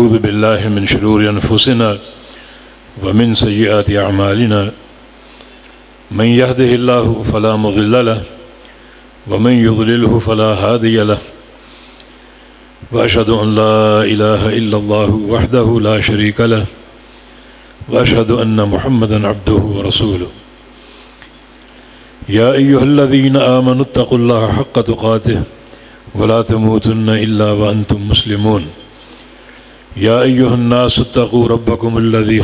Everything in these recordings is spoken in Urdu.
أعوذ بالله من شرور أنفسنا ومن سيئات أعمالنا من يهده الله فلا مضل له ومن يضلله فلا هادي له وأشهد أن لا إله إلا الله وحده لا شريك له وأشهد أن محمدا عبده ورسوله يا أيها الذين آمنوا اتقوا الله حق تقاته ولا تموتن إلا وأنتم مسلمون يا أيها الناس اتقوا ربكم الذي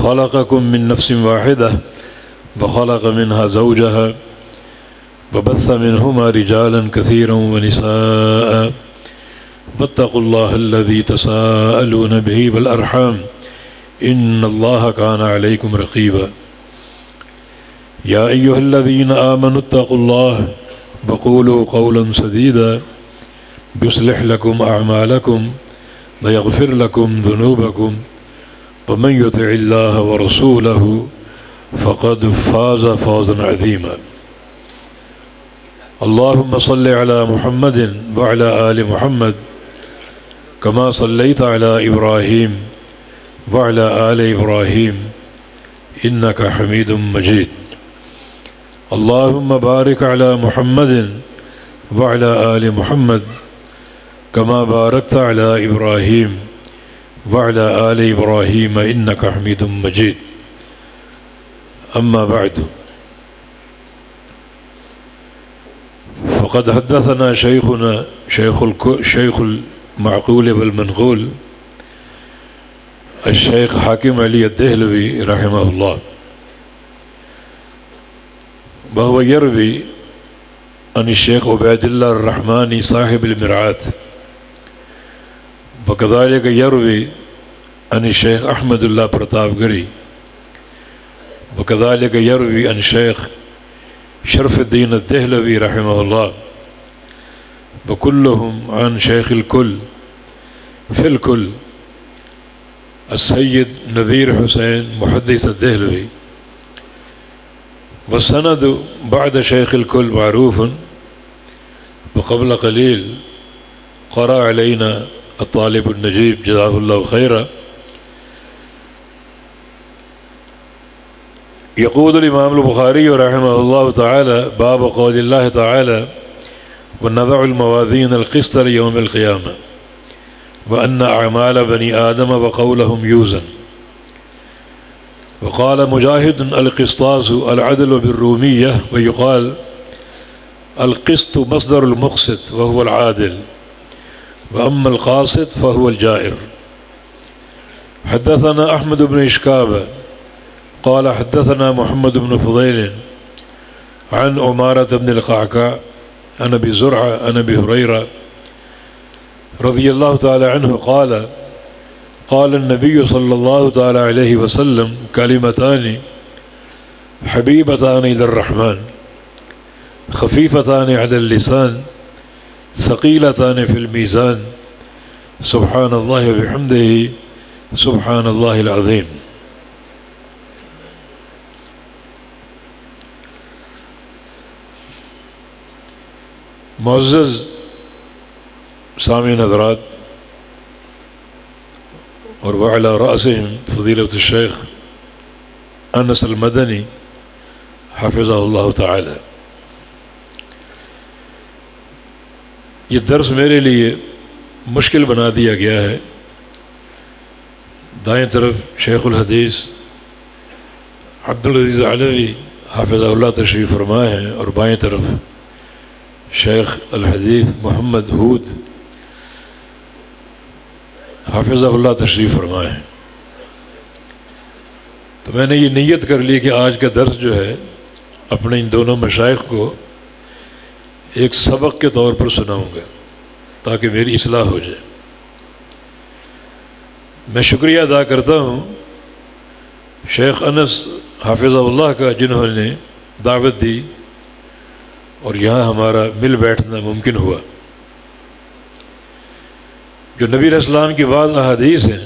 خلقكم من نفس واحدة وخلق منها زوجها وبث منهما رجالا كثيرا ونساء واتقوا الله الذي تساءلون به والأرحام إن الله كان عليكم رقيبا يا أيها الذين آمنوا اتقوا الله وقولوا قولا سديدا يصلح لكم أعمالكم ويغفر لكم ذنوبكم ومن يطع الله ورسوله فقد فاز فوزا عظيما اللهم صل على محمد وعلى آل محمد كما صليت على إبراهيم وعلى آل إبراهيم إنك حميد مجيد اللهم بارك على محمد وعلى آل محمد كما باركت على إبراهيم وعلى آل إبراهيم إنك حميد مجيد أما بعد فقد حدثنا شيخنا شيخ المعقول والمنقول الشيخ حاكم علي الدهلوي رحمه الله وهو يروي عن الشيخ عبید اللہ الرحمانی صاحب المرعات وكذلك يروي عن الشيخ أحمد الله پرتاب گری وكذلك يروي عن الشيخ شرف الدين الدهلوي رحمه الله وكلهم عن شيخ الكل في الكل السيد نذير حسين محدث الدهلوي والسند بعد شيخ الكل معروف وقبل قليل قرأ علينا الطالب النجيب جزاه الله خيرا يقول الإمام البخاري رحمه الله تعالى باب قول الله تعالى ونضع الموازين القسط ليوم القيامة وأن أعمال بني آدم وقولهم يوزن وقال مجاهد القسطاس العدل بالرومية ويقال القسط مصدر المقسط وهو العادل وأما القاسط فهو الجائر حدثنا أحمد بن إشكاب قال حدثنا محمد بن فضيل عن عمارة بن القعقاع عن أبي زرعة عن أبي هريرة رضي الله تعالى عنه قال قال النبي صلى الله تعالى عليه وسلم كلمتان حبيبتان إلى الرحمن خفيفتان على اللسان ثقيلتان في الميزان سبحان الله وبحمده سبحان الله العظيم. معزز سامعین حضرات اور وعلى رأسهم فضيلة الشيخ انس المدنی حفظہ اللہ تعالی. یہ درس میرے لیے مشکل بنا دیا گیا ہے. دائیں طرف شیخ الحدیث عبدالعزیز علوی حافظہ اللہ تشریف فرما ہیں اور بائیں طرف شیخ الحدیث محمد ہود حافظہ اللہ تشریف فرما ہیں. تو میں نے یہ نیت کر لی کہ آج کا درس جو ہے اپنے ان دونوں مشائخ کو ایک سبق کے طور پر سناؤں گا تاکہ میری اصلاح ہو جائے. میں شکریہ ادا کرتا ہوں شیخ انس حافظہ اللہ کا جنہوں نے دعوت دی اور یہاں ہمارا مل بیٹھنا ممکن ہوا. جو نبی علیہ السلام کی بعض احادیث ہیں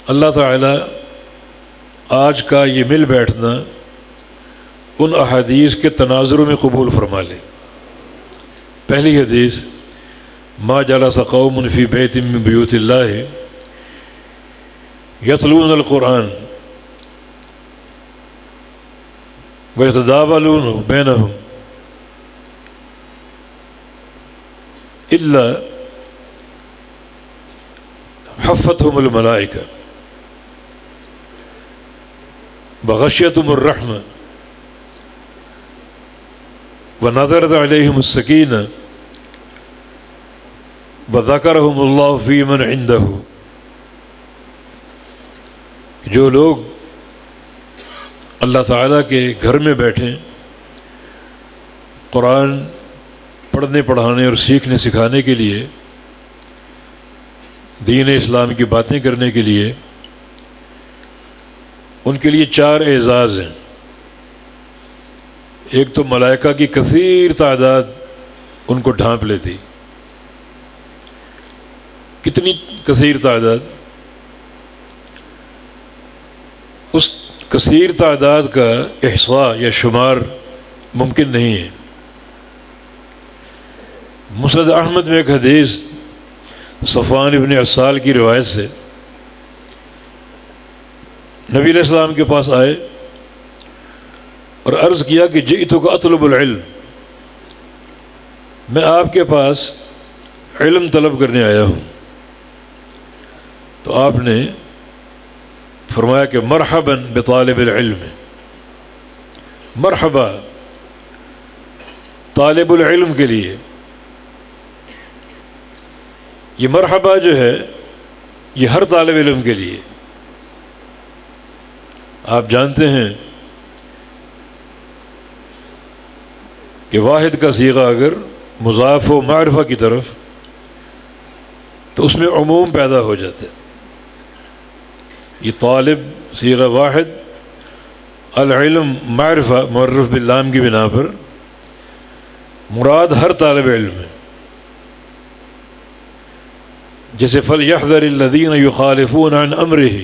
اللہ تعالیٰ آج کا یہ مل بیٹھنا ان احادیث کے تناظر میں قبول فرما لے. پہلی حدیث ما جلس قوم فی بیت من بیوت اللہ یتلون القرآن ویتداولون بینہم الا حفتهم الملائکہ وغشیتهم الرحمہ ونظرت علیہم السکینہ وذکرہم اللہ فی من عندہ. جو لوگ اللہ تعالیٰ کے گھر میں بیٹھیں قرآن پڑھنے پڑھانے اور سیکھنے سکھانے کے لیے، دین اسلام کی باتیں کرنے کے لیے، ان کے لیے 4 اعزاز ہیں. ایک تو ملائکہ کی کثیر تعداد ان کو ڈھانپ لیتی. کتنی کثیر تعداد؟ اس کثیر تعداد کا احصاء یا شمار ممکن نہیں ہے. مسند احمد میں ایک حدیث صفوان ابن عسال کی روایت سے نبی علیہ السلام کے پاس آئے اور عرض کیا کہ جئتک اطلب العلم، میں آپ کے پاس علم طلب کرنے آیا ہوں. تو آپ نے فرمایا کہ مرحبا بطالب العلم، مرحبا طالب العلم کے لیے. یہ مرحبا جو ہے یہ ہر طالب علم کے لیے. آپ جانتے ہیں کہ واحد کا صیغہ اگر مضاف و معرفہ کی طرف تو اس میں عموم پیدا ہو جاتا ہے. یہ طالب صیغہ واحد، العلم معرفہ معرف باللام کی بنا پر مراد ہر طالب علم ہے. جیسے فَلْيَحْذَرِ الَّذِينَ يُخَالِفُونَ عَنْ أَمْرِهِ،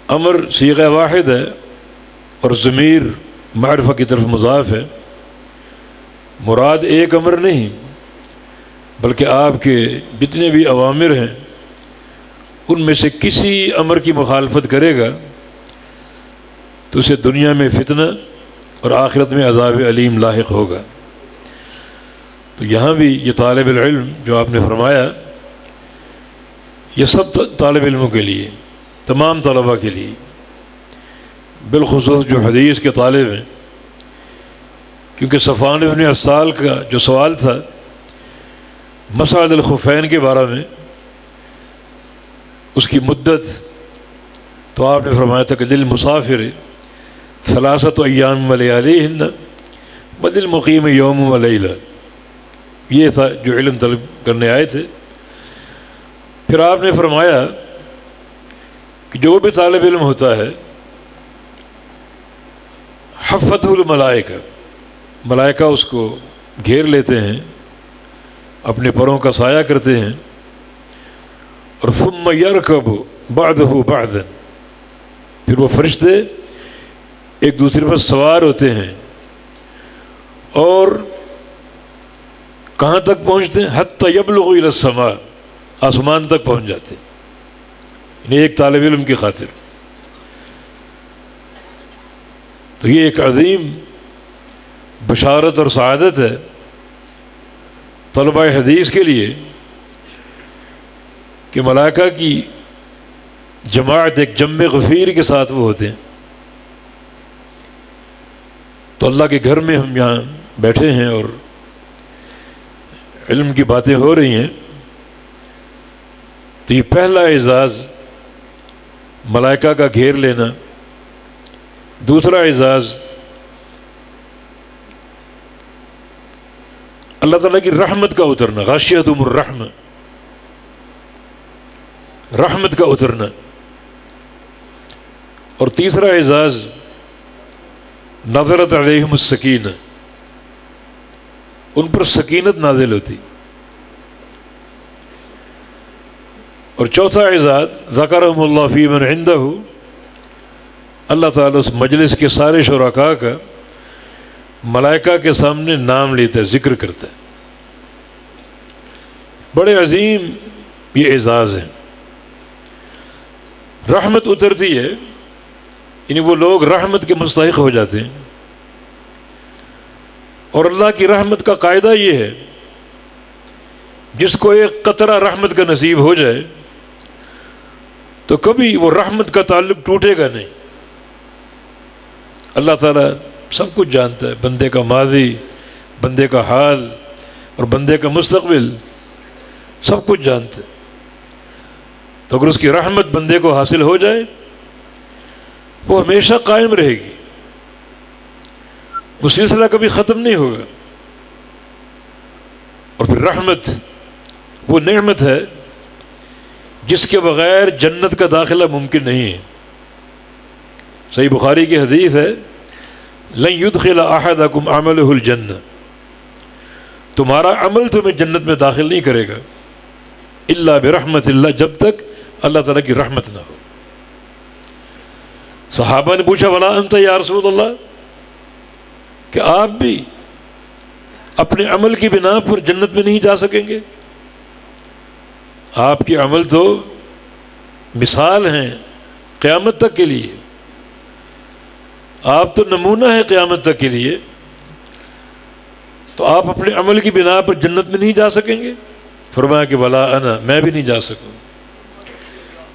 امر صیغہ واحد ہے اور ضمیر معرفہ کی طرف مضاف ہے. مراد ایک امر نہیں بلکہ آپ کے جتنے بھی اوامر ہیں ان میں سے کسی امر کی مخالفت کرے گا تو اسے دنیا میں فتنہ اور آخرت میں عذاب علیم لاحق ہوگا. تو یہاں بھی یہ طالب العلم جو آپ نے فرمایا یہ سب طالب علموں کے لیے، تمام طلباء کے لیے، بالخصوص جو حدیث کے طالب ہیں. کیونکہ صفوان ابن عسال کا جو سوال تھا مسعد الخفین کے بارے میں، اس کی مدت، تو آپ نے فرمایا تھا کہ للمسافر 3 ایام ولیالیہن وللمقیم یوم ولیلہ. یہ تھا جو علم طلب کرنے آئے تھے. پھر آپ نے فرمایا کہ جو بھی طالب علم ہوتا ہے حفتہ الملائکہ، ملائکہ اس کو گھیر لیتے ہیں، اپنے پروں کا سایہ کرتے ہیں. اور ثم یرکب بعدہ بعدا، پھر وہ فرشتے ایک دوسرے پر سوار ہوتے ہیں اور کہاں تک پہنچتے ہیں؟ حتی یبلغ الی السماء، آسمان تک پہنچ جاتے ہیں. یعنی ایک طالب علم کی خاطر. تو یہ ایک عظیم بشارت اور سعادت ہے طلباء حدیث کے لیے کہ ملائکہ کی جماعت ایک جم غفیر کے ساتھ وہ ہوتے ہیں. تو اللہ کے گھر میں ہم یہاں بیٹھے ہیں اور علم کی باتیں ہو رہی ہیں. تو یہ پہلا اعزاز ملائکہ کا گھیر لینا. دوسرا اعزاز اللہ تعالیٰ کی رحمت کا اترنا، غاشیتہم الرحمہ، رحمت کا اترنا. اور تیسرا اعزاز نزلت علیہم السکینہ، ان پر سکینت نازل ہوتی. اور چوتھا اعزاز ذکرہم اللہ فی من عندہ، اللہ تعالیٰ اس مجلس کے سارے شرکاء کا ملائکہ کے سامنے نام لیتا ہے، ذکر کرتا ہے. بڑے عظیم یہ اعزاز ہیں. رحمت اترتی ہے، یعنی وہ لوگ رحمت کے مستحق ہو جاتے ہیں. اور اللہ کی رحمت کا قاعدہ یہ ہے، جس کو ایک قطرہ رحمت کا نصیب ہو جائے تو کبھی وہ رحمت کا تعلق ٹوٹے گا نہیں. اللہ تعالیٰ سب کچھ جانتا ہے، بندے کا ماضی، بندے کا حال اور بندے کا مستقبل سب کچھ جانتا ہے. تو اگر اس کی رحمت بندے کو حاصل ہو جائے وہ ہمیشہ قائم رہے گی، وہ سلسلہ کبھی ختم نہیں ہوگا. اور پھر رحمت وہ نعمت ہے جس کے بغیر جنت کا داخلہ ممکن نہیں ہے. صحیح بخاری کی حدیث ہے، لن يدخل احدکم عملہ الجنہ، تمہارا عمل تمہیں جنت میں داخل نہیں کرے گا الا برحمت اللہ، جب تک اللہ تعالیٰ کی رحمت نہ ہو. صحابہ نے پوچھا ولا انت یا رسول اللہ، کہ آپ بھی اپنے عمل کی بنا پر جنت میں نہیں جا سکیں گے؟ آپ کے عمل تو مثال ہیں قیامت تک کے لیے، آپ تو نمونہ ہے قیامت تک کے لیے، تو آپ اپنے عمل کی بنا پر جنت میں نہیں جا سکیں گے؟ فرمایا کہ ولا انا، میں بھی نہیں جا سکوں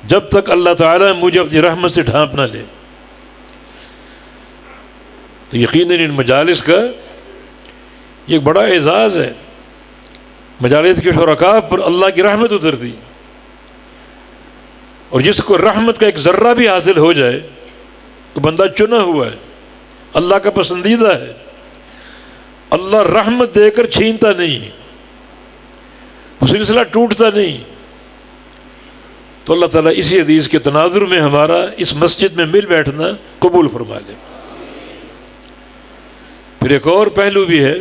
جب تک اللہ تعالیٰ مجھے اپنی رحمت سے ڈھانپ نہ لے. تو یقیناً ان مجالس کا یہ ایک بڑا اعزاز ہے. مجالس کے شرکاء پر اللہ کی رحمت اترتی، اور جس کو رحمت کا ایک ذرہ بھی حاصل ہو جائے تو بندہ چنا ہوا ہے، اللہ کا پسندیدہ ہے. اللہ رحمت دے کر چھینتا نہیں، وہ سلسلہ ٹوٹتا نہیں. تو اللہ تعالیٰ اسی حدیث کے تناظر میں ہمارا اس مسجد میں مل بیٹھنا قبول فرما لے. پھر ایک اور پہلو بھی ہے،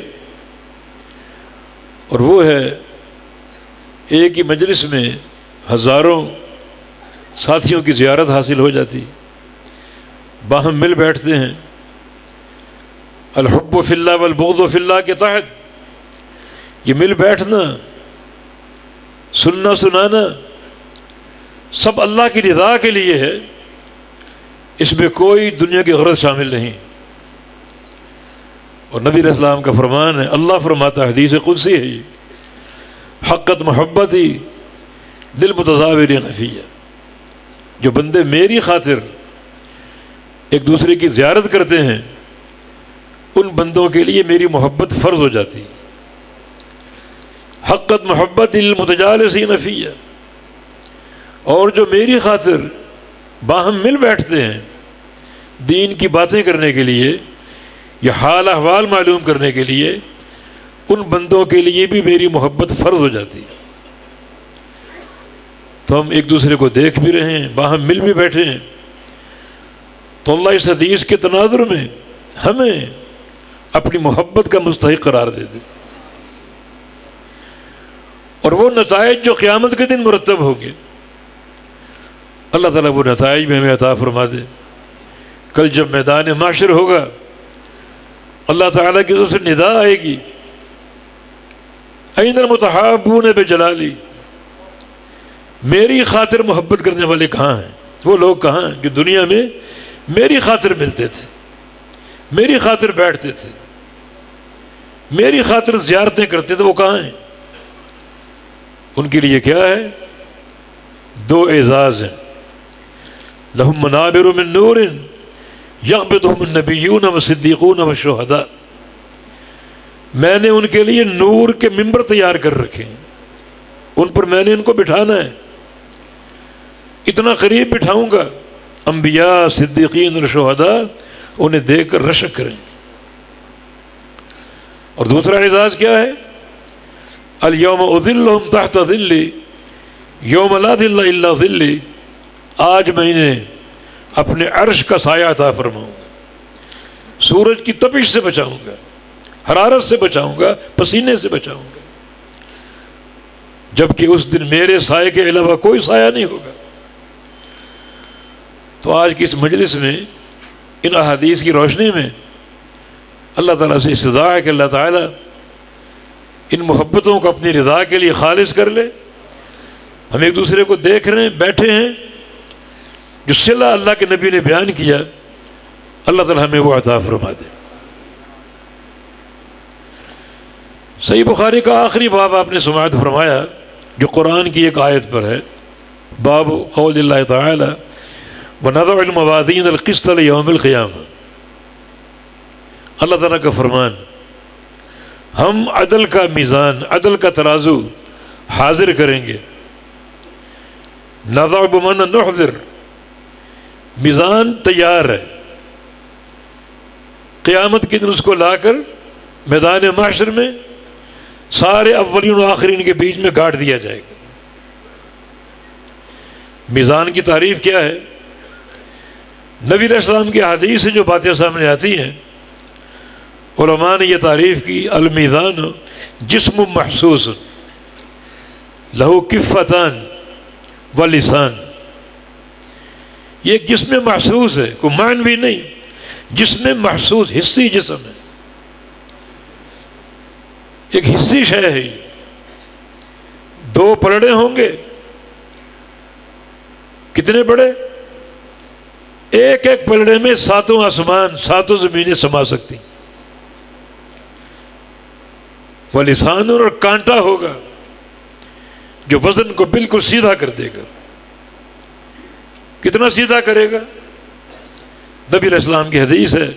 اور وہ ہے ایک ہی مجلس میں ہزاروں ساتھیوں کی زیارت حاصل ہو جاتی، باہم مل بیٹھتے ہیں. الحب فی اللہ والبغض فی اللہ کے تحت یہ مل بیٹھنا، سننا سنانا سب اللہ کی رضا کے لیے ہے، اس میں کوئی دنیا کی غرض شامل نہیں. اور نبی علیہ السلام کا فرمان ہے، اللہ فرماتا ہے، حدیث قدسی ہے یہ، حقت محبتی دل متظاہرین فیہ، جو بندے میری خاطر ایک دوسرے کی زیارت کرتے ہیں ان بندوں کے لیے میری محبت فرض ہو جاتی. حقت محبت للمتجالسین فیہ، اور جو میری خاطر باہم مل بیٹھتے ہیں دین کی باتیں کرنے کے لیے یا حال احوال معلوم کرنے کے لیے، ان بندوں کے لیے بھی میری محبت فرض ہو جاتی. تو ہم ایک دوسرے کو دیکھ بھی رہے ہیں، باہم مل بھی بیٹھے ہیں. تو اللہ اس حدیث کے تناظر میں ہمیں اپنی محبت کا مستحق قرار دے دے، اور وہ نتائج جو قیامت کے دن مرتب ہوں گے اللہ تعالیٰ وہ نتائج میں ہمیں عطا فرما دے. کل جب میدان معاشر ہوگا اللہ تعالیٰ کی طرف سے ندا آئے گی، این المتحابون بجلالی، میری خاطر محبت کرنے والے کہاں ہیں؟ وہ لوگ کہاں ہیں جو دنیا میں میری خاطر ملتے تھے، میری خاطر بیٹھتے تھے، میری خاطر زیارتیں کرتے تھے؟ وہ کہاں ہیں؟ ان کے لیے کیا ہے؟ دو اعزاز ہیں. لہم منابر من نور یغبطہم النبیون والصدیقون والشہداء، میں نے ان کے لیے نور کے ممبر تیار کر رکھے ہیں، ان پر میں نے ان کو بٹھانا ہے، اتنا قریب بٹھاؤں گا، انبیاء، صدیقین اور شہداء انہیں دیکھ کر رشک کریں گے. اور دوسرا اعزاز کیا ہے؟ الیوم اذلہم تحت ظلی یوم لا ظل الا ظلی، آج میں انہیں اپنے عرش کا سایہ عطا فرماؤں گا، سورج کی تپش سے بچاؤں گا، حرارت سے بچاؤں گا، پسینے سے بچاؤں گا، جبکہ اس دن میرے سائے کے علاوہ کوئی سایہ نہیں ہوگا. تو آج کی اس مجلس میں ان احادیث کی روشنی میں اللہ تعالیٰ سے استدعا ہے کہ اللہ تعالیٰ ان محبتوں کو اپنی رضا کے لیے خالص کر لے. ہم ایک دوسرے کو دیکھ رہے ہیں، بیٹھے ہیں، جو صلہ اللہ کے نبی نے بیان کیا، اللہ تعالیٰ ہمیں وہ عطا فرما دے. صحیح بخاری کا آخری باب آپ نے سماعت فرمایا جو قرآن کی ایک آیت پر ہے، باب قول اللہ تعالی وَنَضَعُ الْمَوَازِينَ الْقِسْطَ لِيَوْمِ الْقِيَامَةِ. اللہ تعالیٰ کا فرمان، ہم عدل کا میزان، عدل کا ترازو حاضر کریں گے. نَضَعُ بمعنی نحضر، میزان تیار ہے، قیامت کے دن اس کو لا کر میدان محشر میں سارے اولین و آخرین کے بیچ میں گاڑ دیا جائے گا. میزان کی تعریف کیا ہے؟ نبی علیہ السلام کی حدیث سے جو باتیں سامنے آتی ہیں، علماء نے یہ تعریف کی، المیزان جسم محسوس لہو کفتان و لسان. یہ ایک جسم محسوس ہے، کوئی معنوی نہیں، جسم محسوس، حسی جسم ہے، ایک حسی شے ہے. دو پلڑے ہوں گے، کتنے بڑے؟ ایک ایک پلڑے میں ساتوں آسمان، ساتوں زمینیں سما سکتی. وہ لسان اور کانٹا ہوگا جو وزن کو بالکل سیدھا کر دے گا. کتنا سیدھا کرے گا؟ نبی علیہ السلام کی حدیث ہے،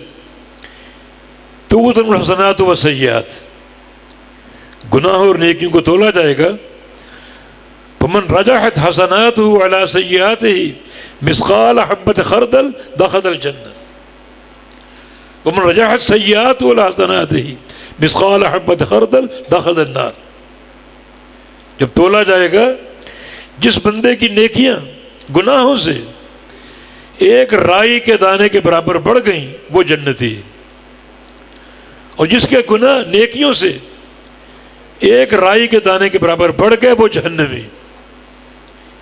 توزن الحسنات والسیئات، گناہوں اور نیکیوں کو تولا جائے گا. فمن رجحت حسناته على سیئاته مثقال حبۃ خردل دخل الجنہ، ومن رجحت سیئاته على حسناته مثقال حبۃ خردل دخل النار. جب تولا جائے گا، جس بندے کی نیکیاں گناہوں سے ایک رائی کے دانے کے برابر بڑھ گئیں وہ جنتی، اور جس کے گناہ نیکیوں سے ایک رائی کے دانے کے برابر بڑھ گئے وہ جہنمی.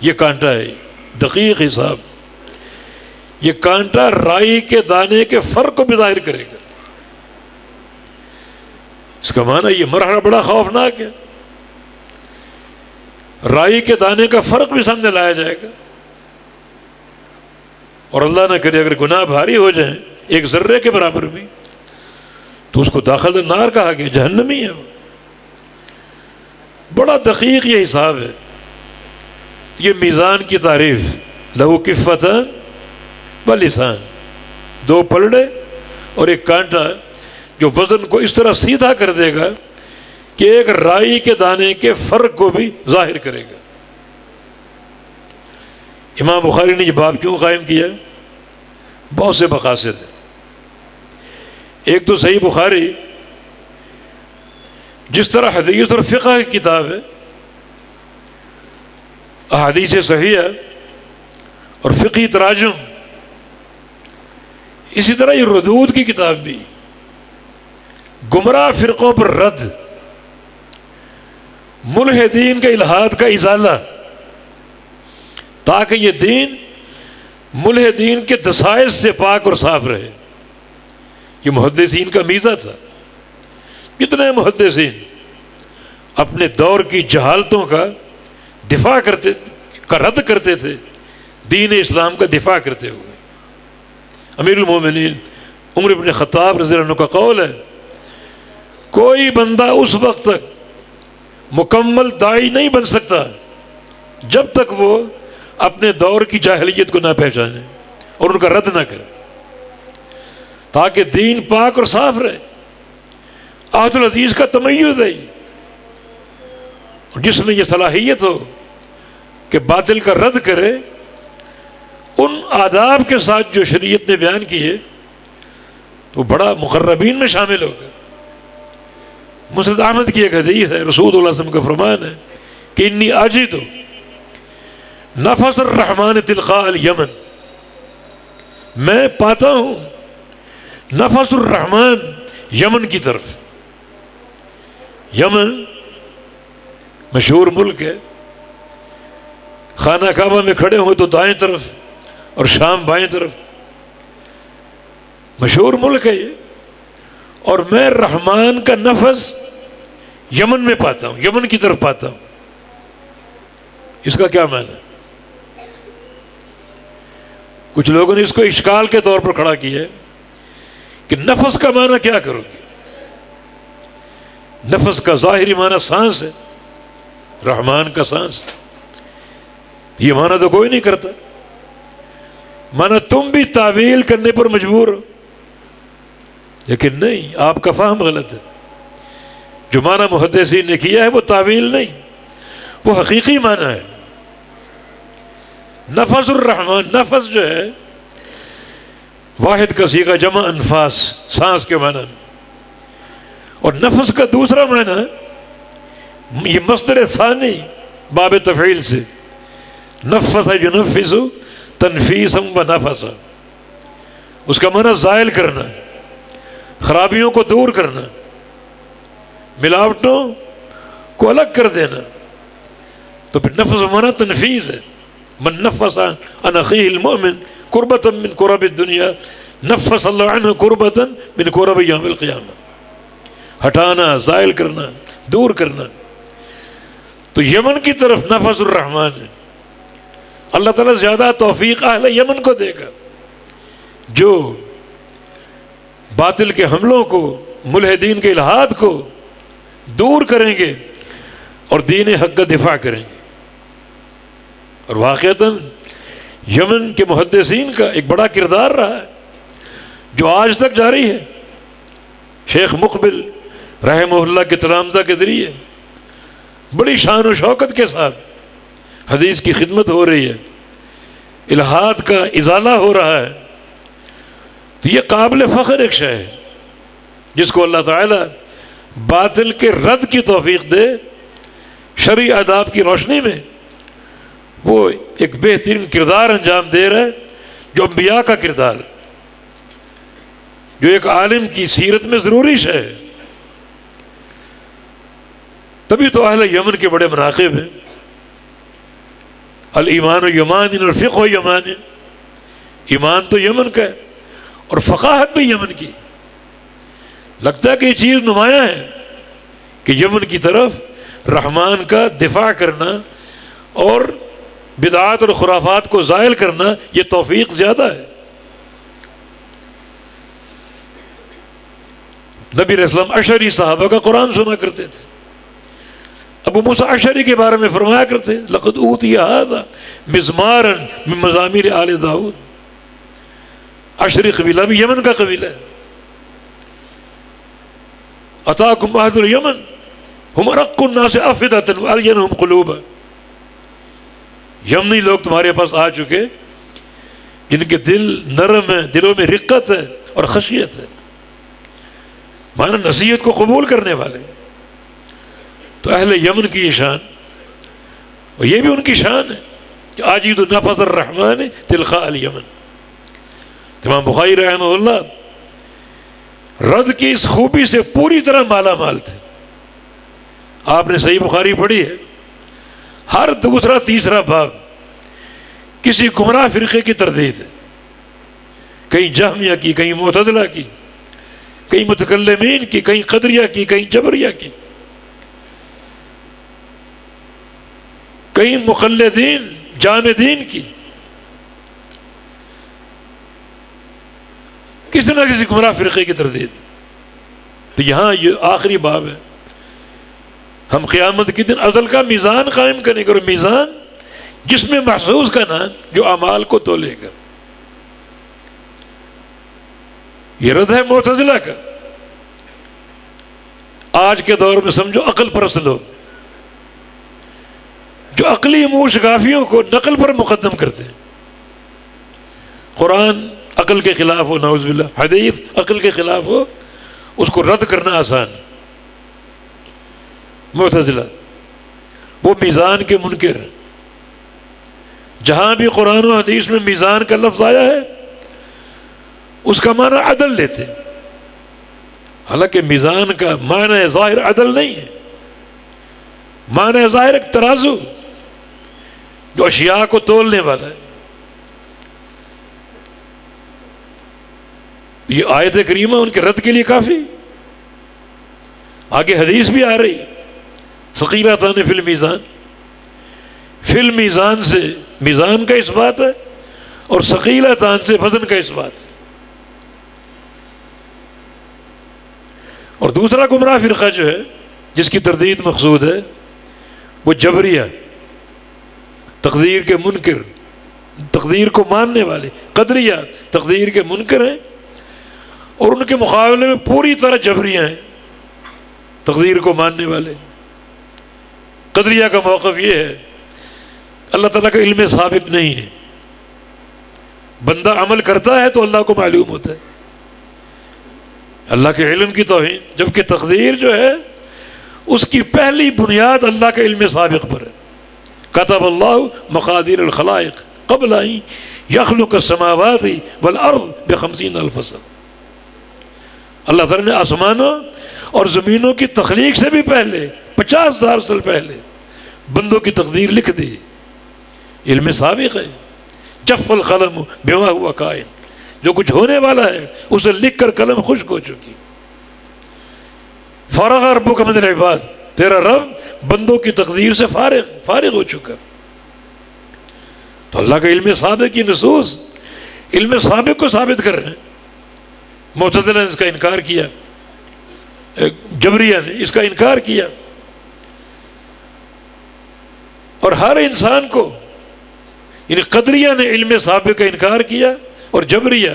یہ کانٹا ہے، دقیق حساب. یہ کانٹا رائی کے دانے کے فرق کو بھی ظاہر کرے گا. اس کا معنی یہ مرحلہ بڑا خوفناک ہے. رائی کے دانے کا فرق بھی سامنے لایا جائے گا، اور اللہ نہ کرے اگر گناہ بھاری ہو جائیں ایک ذرے کے برابر بھی تو اس کو داخل النار کہا گیا، جہنمی ہے. بڑا دقیق یہ حساب ہے. یہ میزان کی تعریف، لہو کفتان و لسان، دو پلڑے اور ایک کانٹا جو وزن کو اس طرح سیدھا کر دے گا کہ ایک رائی کے دانے کے فرق کو بھی ظاہر کرے گا. امام بخاری نے یہ باب کیوں قائم کیا؟ بہت سے مقاصد ہیں. ایک تو صحیح بخاری جس طرح حدیث اور فقہ کی کتاب ہے، احادیث صحیحہ اور فقہی تراجم، اسی طرح یہ ردود کی کتاب بھی، گمراہ فرقوں پر رد، ملحدین کے الحاد کا ازالہ، تاکہ یہ دین ملحدین کے دسائس سے پاک اور صاف رہے. یہ محدثین کا میزہ تھا. کتنے محدثین اپنے دور کی جہالتوں کا دفاع کرتے، کا رد کرتے تھے، دین اسلام کا دفاع کرتے ہوئے. امیر المومنین عمر بن خطاب رضی اللہ عنہ کا قول ہے، کوئی بندہ اس وقت تک مکمل داعی نہیں بن سکتا جب تک وہ اپنے دور کی جاہلیت کو نہ پہچانے اور ان کا رد نہ کرے، تاکہ دین پاک اور صاف رہے. عہد العزیز کا تمیز ہے، جس میں یہ صلاحیت ہو کہ باطل کا رد کرے ان آداب کے ساتھ جو شریعت نے بیان کیے، تو بڑا مقربین میں شامل ہوگا. مسند احمد کی ایک حدیث ہے، رسول اللہ صلی اللہ علیہ وسلم کا فرمان ہے کہ انی اجد نفس الرحمن تلقاء الیمن، میں پاتا ہوں نفس الرحمن یمن کی طرف. یمن مشہور ملک ہے، خانہ کعبہ میں کھڑے ہوئے تو دائیں طرف اور شام بائیں طرف، مشہور ملک ہے یہ. اور میں رحمان کا نفس یمن میں پاتا ہوں، یمن کی طرف پاتا ہوں. اس کا کیا معنی ہے؟ کچھ لوگوں نے اس کو اشکال کے طور پر کھڑا کیا ہے کہ نفس کا معنی کیا کرو گے؟ نفس کا ظاہری معنی سانس ہے، رحمان کا سانس. یہ معنی تو کوئی نہیں کرتا. معنی تم بھی تعویل کرنے پر مجبور ہو، لیکن نہیں، آپ کا فہم غلط ہے. جو معنی محدثین نے کیا ہے وہ تعویل نہیں، وہ حقیقی معنی ہے. نفس الرحمن، نفس جو ہے واحد کا صیغہ جمع انفاس، سانس کے معنی میں. اور نفس کا دوسرا معنی یہ مصدر ثانی باب تفعیل سے، نفس ینفس تنفیسا و نفسا، اس کا معنی زائل کرنا، خرابیوں کو دور کرنا، ملاوٹوں کو الگ کر دینا. تو پھر نفس و معنی تنفیذ ہے. من نفس عن اخیہ المؤمن قربۃ من قرب الدنیا نفس اللہ عنہ قربۃ من قرب یوم القیامہ. ہٹانا، زائل کرنا، دور کرنا. تو یمن کی طرف نفس الرحمن ہے. اللہ تعالیٰ زیادہ توفیق اہل یمن کو دے گا جو باطل کے حملوں کو، ملحدین کے الہات کو دور کریں گے اور دین حق کا دفاع کریں گے. اور واقعتاً یمن کے محدثین کا ایک بڑا کردار رہا ہے جو آج تک جاری ہے. شیخ مقبل رحمہ اللہ کے تلامذہ کے ذریعے بڑی شان و شوکت کے ساتھ حدیث کی خدمت ہو رہی ہے، الہات کا ازالہ ہو رہا ہے. تو یہ قابل فخر ایک شے ہے جس کو اللہ تعالیٰ باطل کے رد کی توفیق دے، شرعی آداب کی روشنی میں وہ ایک بہترین کردار انجام دے رہا ہے جو انبیاء کا کردار ہے، جو ایک عالم کی سیرت میں ضروری شے ہے. تبھی تو اہل یمن کے بڑے مناقب ہیں. الایمان و یمان اور فقہ و یمان، ایمان تو یمن کا ہے اور فقاہت بھی یمن کی. لگتا ہے کہ یہ چیز نمایاں ہے کہ یمن کی طرف رحمان کا دفاع کرنا اور بدعات اور خرافات کو زائل کرنا، یہ توفیق زیادہ ہے. نبی علیہ السلام اشعری صحابہ کا قرآن سنا کرتے تھے. ابو موسیٰ اشعری کے بارے میں فرمایا کرتے لقد اوتی ھذا مزمارا من مزامیر آل داؤد. اشعری قبیلہ بھی یمن کا قبیلہ ہے. اتاکم اہل الیمن ہم ارق الناس افئدۃ والینھم قلوبا. یمنی لوگ تمہارے پاس آ چکے جن کے دل نرم ہیں، دلوں میں رقت ہے اور خشیت ہے، معنی نصیحت کو قبول کرنے والے. تو اہل یمن کی یہ شان، اور یہ بھی ان کی شان ہے کہ عاجز نفس الرحمن تلقاء الیمن. امام بخاری رحمہ اللہ رد کی اس خوبی سے پوری طرح مالا مال تھے. آپ نے صحیح بخاری پڑھی ہے، ہر دوسرا تیسرا باب کسی گمراہ فرقے کی تردید ہے. کہیں جہمیہ کی، کہیں معتزلہ کی، کہیں متکلمین کی، کہیں قدریہ کی، کہیں جبریہ کی، کہیں مقلدین جامدین کی. کسی نہ کسی گمراہ فرقے کی تردید. تو یہاں یہ آخری باب ہے. ہم قیامت کے دن عدل کا میزان قائم کریں گے، اور میزان جس میں محسوس کا نام جو اعمال کو تولے گا. یہ رد ہے معتزلہ کا. آج کے دور میں سمجھو عقل پرست لوگ جو عقلی امور شگافیوں کو نقل پر مقدم کرتے ہیں. قرآن عقل کے خلاف ہو، نعوذ باللہ، حدیث عقل کے خلاف ہو، اس کو رد کرنا آسان. معتزلہ وہ میزان کے منکر. جہاں بھی قرآن و حدیث میں میزان کا لفظ آیا ہے اس کا معنی عدل لیتے ہیں، حالانکہ میزان کا معنی ظاہر عدل نہیں ہے. معنی ظاہر ایک ترازو جو اشیاء کو تولنے والا ہے. یہ آیت کریمہ ان کے رد کے لیے کافی. آگے حدیث بھی آ رہی ہے. ثقیلتان فی المیزان، فی المیزان سے میزان کا اس بات ہے، اور ثقیلتان سے وزن کا اس بات ہے۔ اور دوسرا گمراہ فرقہ جو ہے جس کی تردید مقصود ہے وہ جبریہ، تقدیر کے منکر، تقدیر کو ماننے والے۔ قدریہ تقدیر کے منکر ہیں اور ان کے مقابلے میں پوری طرح جبریہ ہیں، تقدیر کو ماننے والے۔ قدریہ کا موقف یہ ہے اللہ تعالیٰ کا علم سابق نہیں ہے، بندہ عمل کرتا ہے تو اللہ کو معلوم ہوتا ہے، اللہ کے علم کی توہین، جبکہ تقدیر جو ہے اس کی پہلی بنیاد اللہ کے علم سابق پر ہے۔ کتب اللہ مقادیر الخلائق قبل ان یخلق السماوات والارض ب50 الف سنہ، اللہ تعالیٰ نے آسمانوں اور زمینوں کی تخلیق سے بھی پہلے 50,000 سال پہلے بندوں کی تقدیر لکھ دی، علم سابق ہے۔ جف القلم بما ہوا کائن، جو کچھ ہونے والا ہے اسے لکھ کر قلم خشک ہو چکی۔ فارغ ربک من العباد، تیرا رب بندوں کی تقدیر سے فارغ ہو چکا۔ تو اللہ کا علم سابق کی نصوص علم سابق کو ثابت کر رہے ہیں۔ معتزلہ نے اس کا انکار کیا، جبریہ نے اس کا انکار کیا، اور ہر انسان کو، یعنی قدریہ نے علم سابق کا انکار کیا اور جبریہ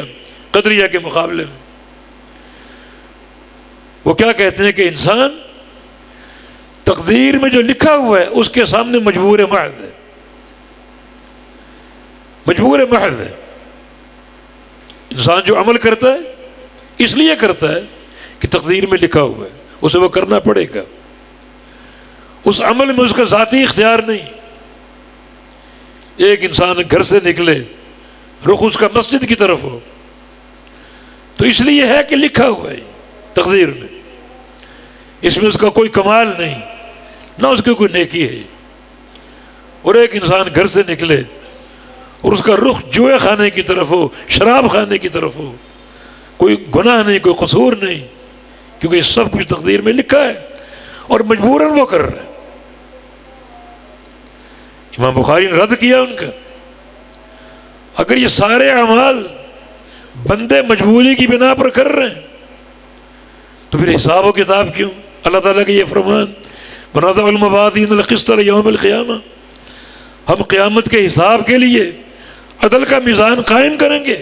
قدریہ کے مقابلے میں وہ کیا کہتے ہیں کہ انسان تقدیر میں جو لکھا ہوا ہے اس کے سامنے مجبور محض ہے، مجبور محض ہے۔ انسان جو عمل کرتا ہے اس لیے کرتا ہے کہ تقدیر میں لکھا ہوا ہے، اسے وہ کرنا پڑے گا، اس عمل میں اس کا ذاتی اختیار نہیں۔ ایک انسان گھر سے نکلے، رخ اس کا مسجد کی طرف ہو، تو اس لیے ہے کہ لکھا ہوا ہے تقدیر میں، اس میں اس کا کوئی کمال نہیں، نہ اس کی کوئی نیکی ہے۔ اور ایک انسان گھر سے نکلے اور اس کا رخ جوئے خانے کی طرف ہو، شراب خانے کی طرف ہو، کوئی گناہ نہیں، کوئی قصور نہیں، کیونکہ یہ سب کچھ تقدیر میں لکھا ہے اور مجبوراً وہ کر رہے ہیں۔ امام بخاری نے رد کیا ان کا، اگر یہ سارے اعمال بندے مجبوری کی بنا پر کر رہے ہیں تو پھر حساب و کتاب کیوں؟ اللہ تعالیٰ کا یہ فرمان بنضع الموازین القسط لیوم القیامہ، ہم قیامت کے حساب کے لیے عدل کا میزان قائم کریں گے،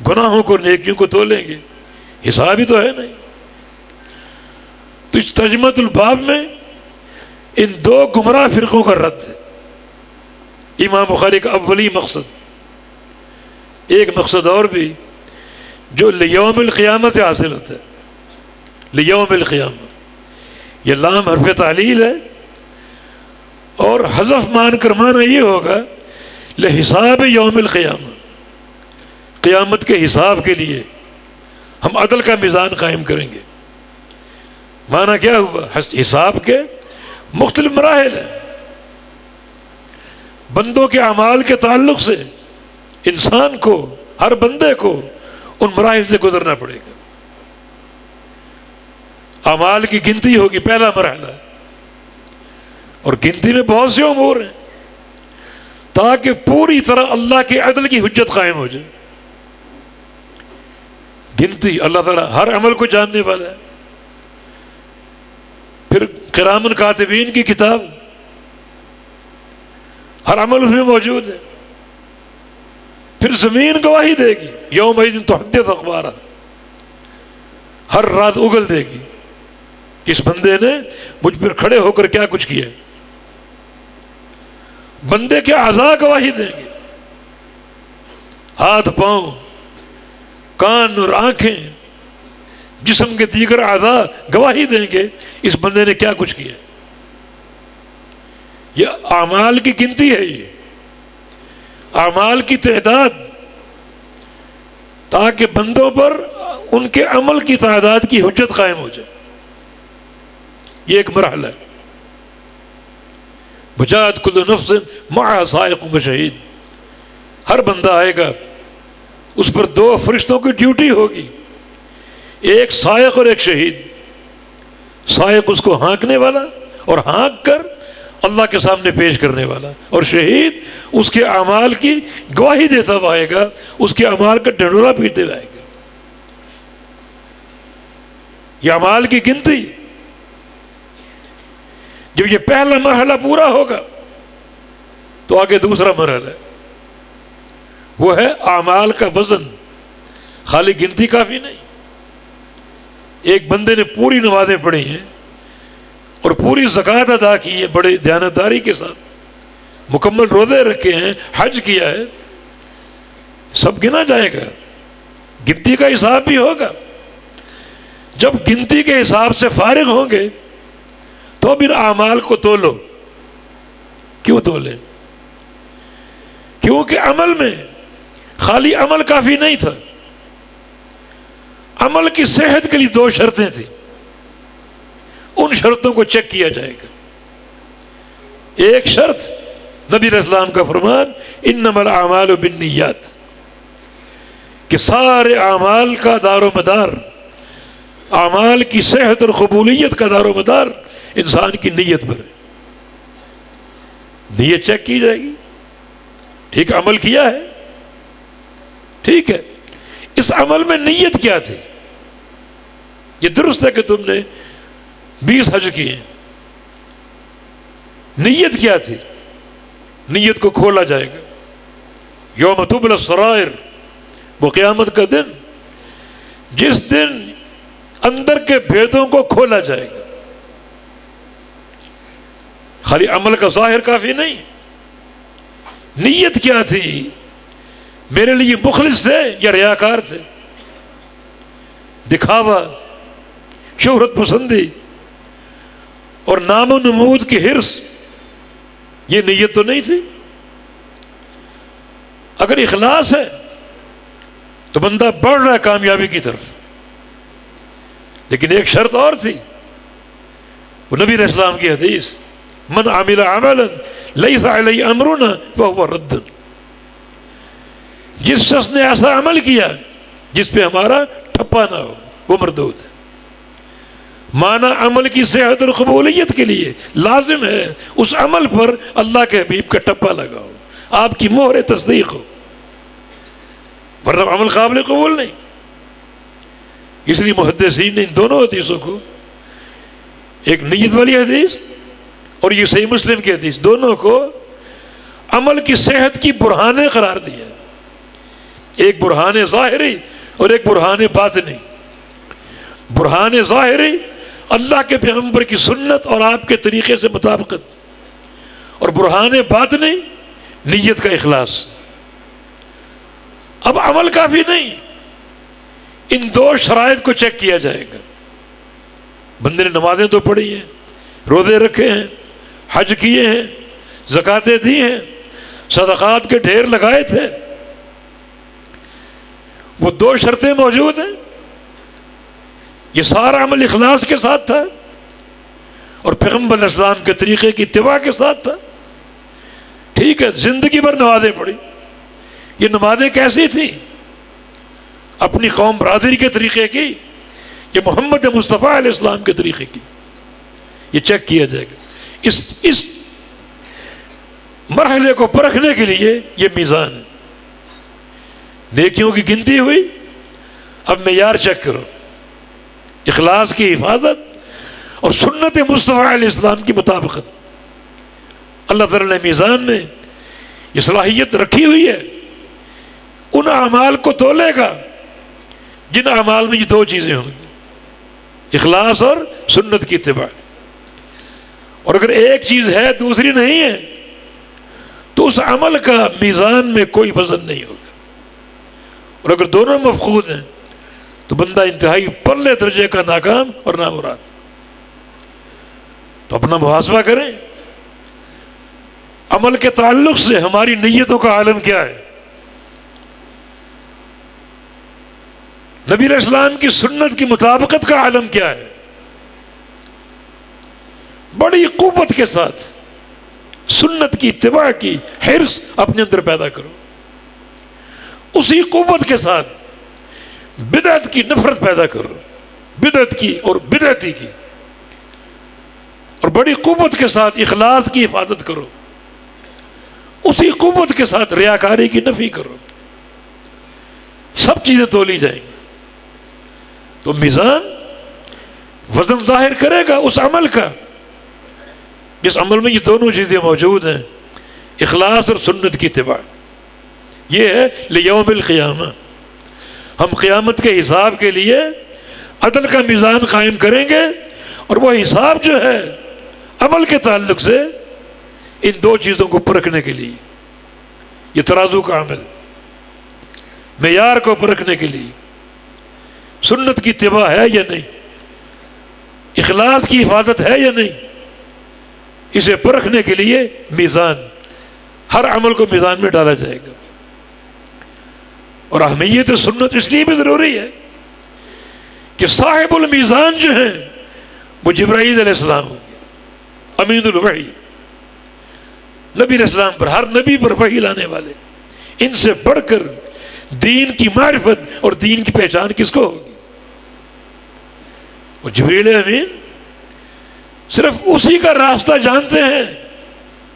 گناہوں کو نیکیوں کو تولیں گے، حساب ہی تو ہے نہیں۔ تو اس ترجمۃ الباب میں ان دو گمراہ فرقوں کا رد ہے۔ امام بخاری کا اولی مقصد، ایک مقصد اور بھی جو لیوم القیامہ سے حاصل ہوتا ہے، لیوم القیامہ، یہ لام حرف تعلیل ہے اور حذف مان کر مانا یہ ہوگا لحساب یوم القیامہ، قیامت کے حساب کے لیے ہم عدل کا میزان قائم کریں گے۔ مانا کیا ہوا؟ حساب کے مختلف مراحل ہیں، بندوں کے اعمال کے تعلق سے انسان کو، ہر بندے کو ان مراحل سے گزرنا پڑے گا۔ اعمال کی گنتی ہوگی، پہلا مرحلہ، اور گنتی میں بہت سے امور ہیں تاکہ پوری طرح اللہ کے عدل کی حجت قائم ہو جائے۔ گنتی، اللہ تعالیٰ ہر عمل کو جاننے والا ہے۔ پھر کرامن کاتبین کی کتاب، ہر عمل اس میں موجود ہے۔ پھر زمین گواہی دے گی، یومئذ تحدث اخبارہا، ہر رات اگل دے گی کہ اس بندے نے مجھ پر کھڑے ہو کر کیا کچھ کیا۔ بندے کے اعضاء گواہی دیں گے، ہاتھ، پاؤں، کان اور آنکھیں، جسم کے دیگر اعضاء گواہی دیں گے اس بندے نے کیا کچھ کیا۔ یہ اعمال کی گنتی ہے، یہ اعمال کی تعداد، تاکہ بندوں پر ان کے عمل کی تعداد کی حجت قائم ہو جائے۔ یہ ایک مرحلہ ہے۔ وجاءت کل نفس معها سائق و شہید، ہر بندہ آئے گا، اس پر دو فرشتوں کی ڈیوٹی ہوگی، ایک سائق اور ایک شہید۔ سائق اس کو ہانکنے والا اور ہانک کر اللہ کے سامنے پیش کرنے والا. اور شہید اس کے اعمال کی گواہی دیتا ہوا آئے گا, اس کے اعمال کا ڈھنڈورا پیٹتے ہوئے آئے گا. یہ اعمال کی گنتی, جب یہ پہلا مرحلہ پورا ہوگا تو آگے دوسرا مرحلہ ہے, وہ ہے اعمال کا وزن. خالی گنتی کافی نہیں. ایک بندے نے پوری نمازیں پڑھی ہیں اور پوری زکوٰۃ ادا کی ہے, بڑے دیانتداری کے ساتھ, مکمل روزے رکھے ہیں, حج کیا ہے, سب گنا جائے گا. گنتی کا حساب بھی ہوگا. جب گنتی کے حساب سے فارغ ہوں گے تو پھر اعمال کو تولو. کیوں تولے؟ کیونکہ عمل میں خالی عمل کافی نہیں تھا. عمل کی صحت کے لیے 2 شرطیں تھیں, ان شرطوں کو چیک کیا جائے گا. ایک شرط نبی علیہ السلام کا فرمان انما الاعمال بالنیات, کہ سارے اعمال کا دار و مدار, اعمال کی صحت اور قبولیت کا دار و مدار انسان کی نیت پر ہے. نیت چیک کی جائے گی. ٹھیک عمل کیا ہے, ٹھیک ہے, اس عمل میں نیت کیا تھی؟ یہ درست ہے کہ تم نے 20 حج کیے, نیت کیا تھی؟ نیت کو کھولا جائے گا. یوم تبلی السرائر, وہ قیامت کا دن جس دن اندر کے بھیدوں کو کھولا جائے گا. خالی عمل کا ظاہر کافی نہیں. نیت کیا تھی؟ میرے لیے مخلص تھے یا ریاکار تھے؟ دکھاوا, شہرت پسندی اور نام و نمود کی حرص, یہ نیت تو نہیں تھی. اگر اخلاص ہے تو بندہ بڑھ رہا ہے کامیابی کی طرف. لیکن ایک شرط اور تھی, وہ نبی علیہ السلام کی حدیث, من عمل عملا لیس علیہ امرنا فہو رد. جس شخص نے ایسا عمل کیا جس پہ ہمارا ٹھپا نہ ہو, وہ مردود ہے. معنی عمل کی صحت اور قبولیت کے لیے لازم ہے اس عمل پر اللہ کے حبیب کا ٹپا لگا ہو, آپ کی مہر تصدیق ہو, ورنہ عمل قابل قبول نہیں. اس لیے محدثین نے ان دونوں حدیثوں کو, ایک نیت والی حدیث اور یہ صحیح مسلم کی حدیث, دونوں کو عمل کی صحت کی برہان قرار دیا. ایک برہان ظاہری اور ایک برہان باطنی. برہان ظاہری اللہ کے پیغمبر کی سنت اور آپ کے طریقے سے مطابقت, اور برہان باطنی نیت کا اخلاص. اب عمل کافی نہیں, ان 2 شرائط کو چیک کیا جائے گا. بندے نے نمازیں تو پڑھی ہیں, روزے رکھے ہیں, حج کیے ہیں, زکاتیں دی ہیں, صدقات کے ڈھیر لگائے تھے, وہ 2 شرطیں موجود ہیں. یہ سارا عمل اخلاص کے ساتھ تھا اور پیغمبر علیہ السلام کے طریقے کی اتباع کے ساتھ تھا. ٹھیک ہے, زندگی بھر نمازیں پڑھی. یہ نمازیں کیسی تھیں؟ اپنی قوم برادری کے طریقے کی کہ محمد مصطفیٰ علیہ السلام کے طریقے کی؟ یہ چیک کیا جائے گا. اس مرحلے کو پرکھنے کے لیے یہ میزان ہے. نیکیوں کی گنتی ہوئی, اب معیار چیک کرو, اخلاص کی حفاظت اور سنت مصطفیٰ علیہ السلام کی مطابقت. اللہ تعالیٰ نے میزان میں یہ صلاحیت رکھی ہوئی ہے. ان اعمال کو تولے گا جن اعمال میں یہ 2 چیزیں ہوں گی, اخلاص اور سنت کی اتباع. اور اگر ایک چیز ہے دوسری نہیں ہے تو اس عمل کا میزان میں کوئی وزن نہیں ہوگا. اور اگر دونوں مفقود ہیں تو بندہ انتہائی پرلے درجے کا ناکام اور نامراد. تو اپنا محاسبہ کریں. عمل کے تعلق سے ہماری نیتوں کا عالم کیا ہے؟ نبی علیہ السلام کی سنت کی مطابقت کا عالم کیا ہے؟ بڑی قوت کے ساتھ سنت کی اتباع کی حرص اپنے اندر پیدا کرو. اسی قوت کے ساتھ بدعت کی نفرت پیدا کرو, بدعت کی اور بدعتی کی. اور بڑی قوت کے ساتھ اخلاص کی حفاظت کرو، اسی قوت کے ساتھ ریاکاری کی نفی کرو، سب چیزیں تولی جائیں گی۔ تو میزان وزن ظاہر کرے گا اس عمل کا جس عمل میں یہ دونوں چیزیں موجود ہیں، اخلاص اور سنت کی اتباع۔ یہ ہے لیوم القیامہ، ہم قیامت کے حساب کے لیے عدل کا میزان قائم کریں گے، اور وہ حساب جو ہے عمل کے تعلق سے ان دو چیزوں کو پرکھنے کے لیے، یہ ترازو کا عمل، معیار کو پرکھنے کے لیے سنت کی اتباع ہے یا نہیں، اخلاص کی حفاظت ہے یا نہیں، اسے پرکھنے کے لیے میزان، ہر عمل کو میزان میں ڈالا جائے گا۔ اور اہمیت سنت اس لیے بھی ضروری ہے کہ صاحب المیزان جو ہیں وہ جبرائیل علیہ السلام ہوں گے، امین الوحی، نبی علیہ السلام پر، ہر نبی پر وحی لانے والے۔ ان سے بڑھ کر دین کی معرفت اور دین کی پہچان کس کو ہوگی؟ وہ جبریل امین صرف اسی کا راستہ جانتے ہیں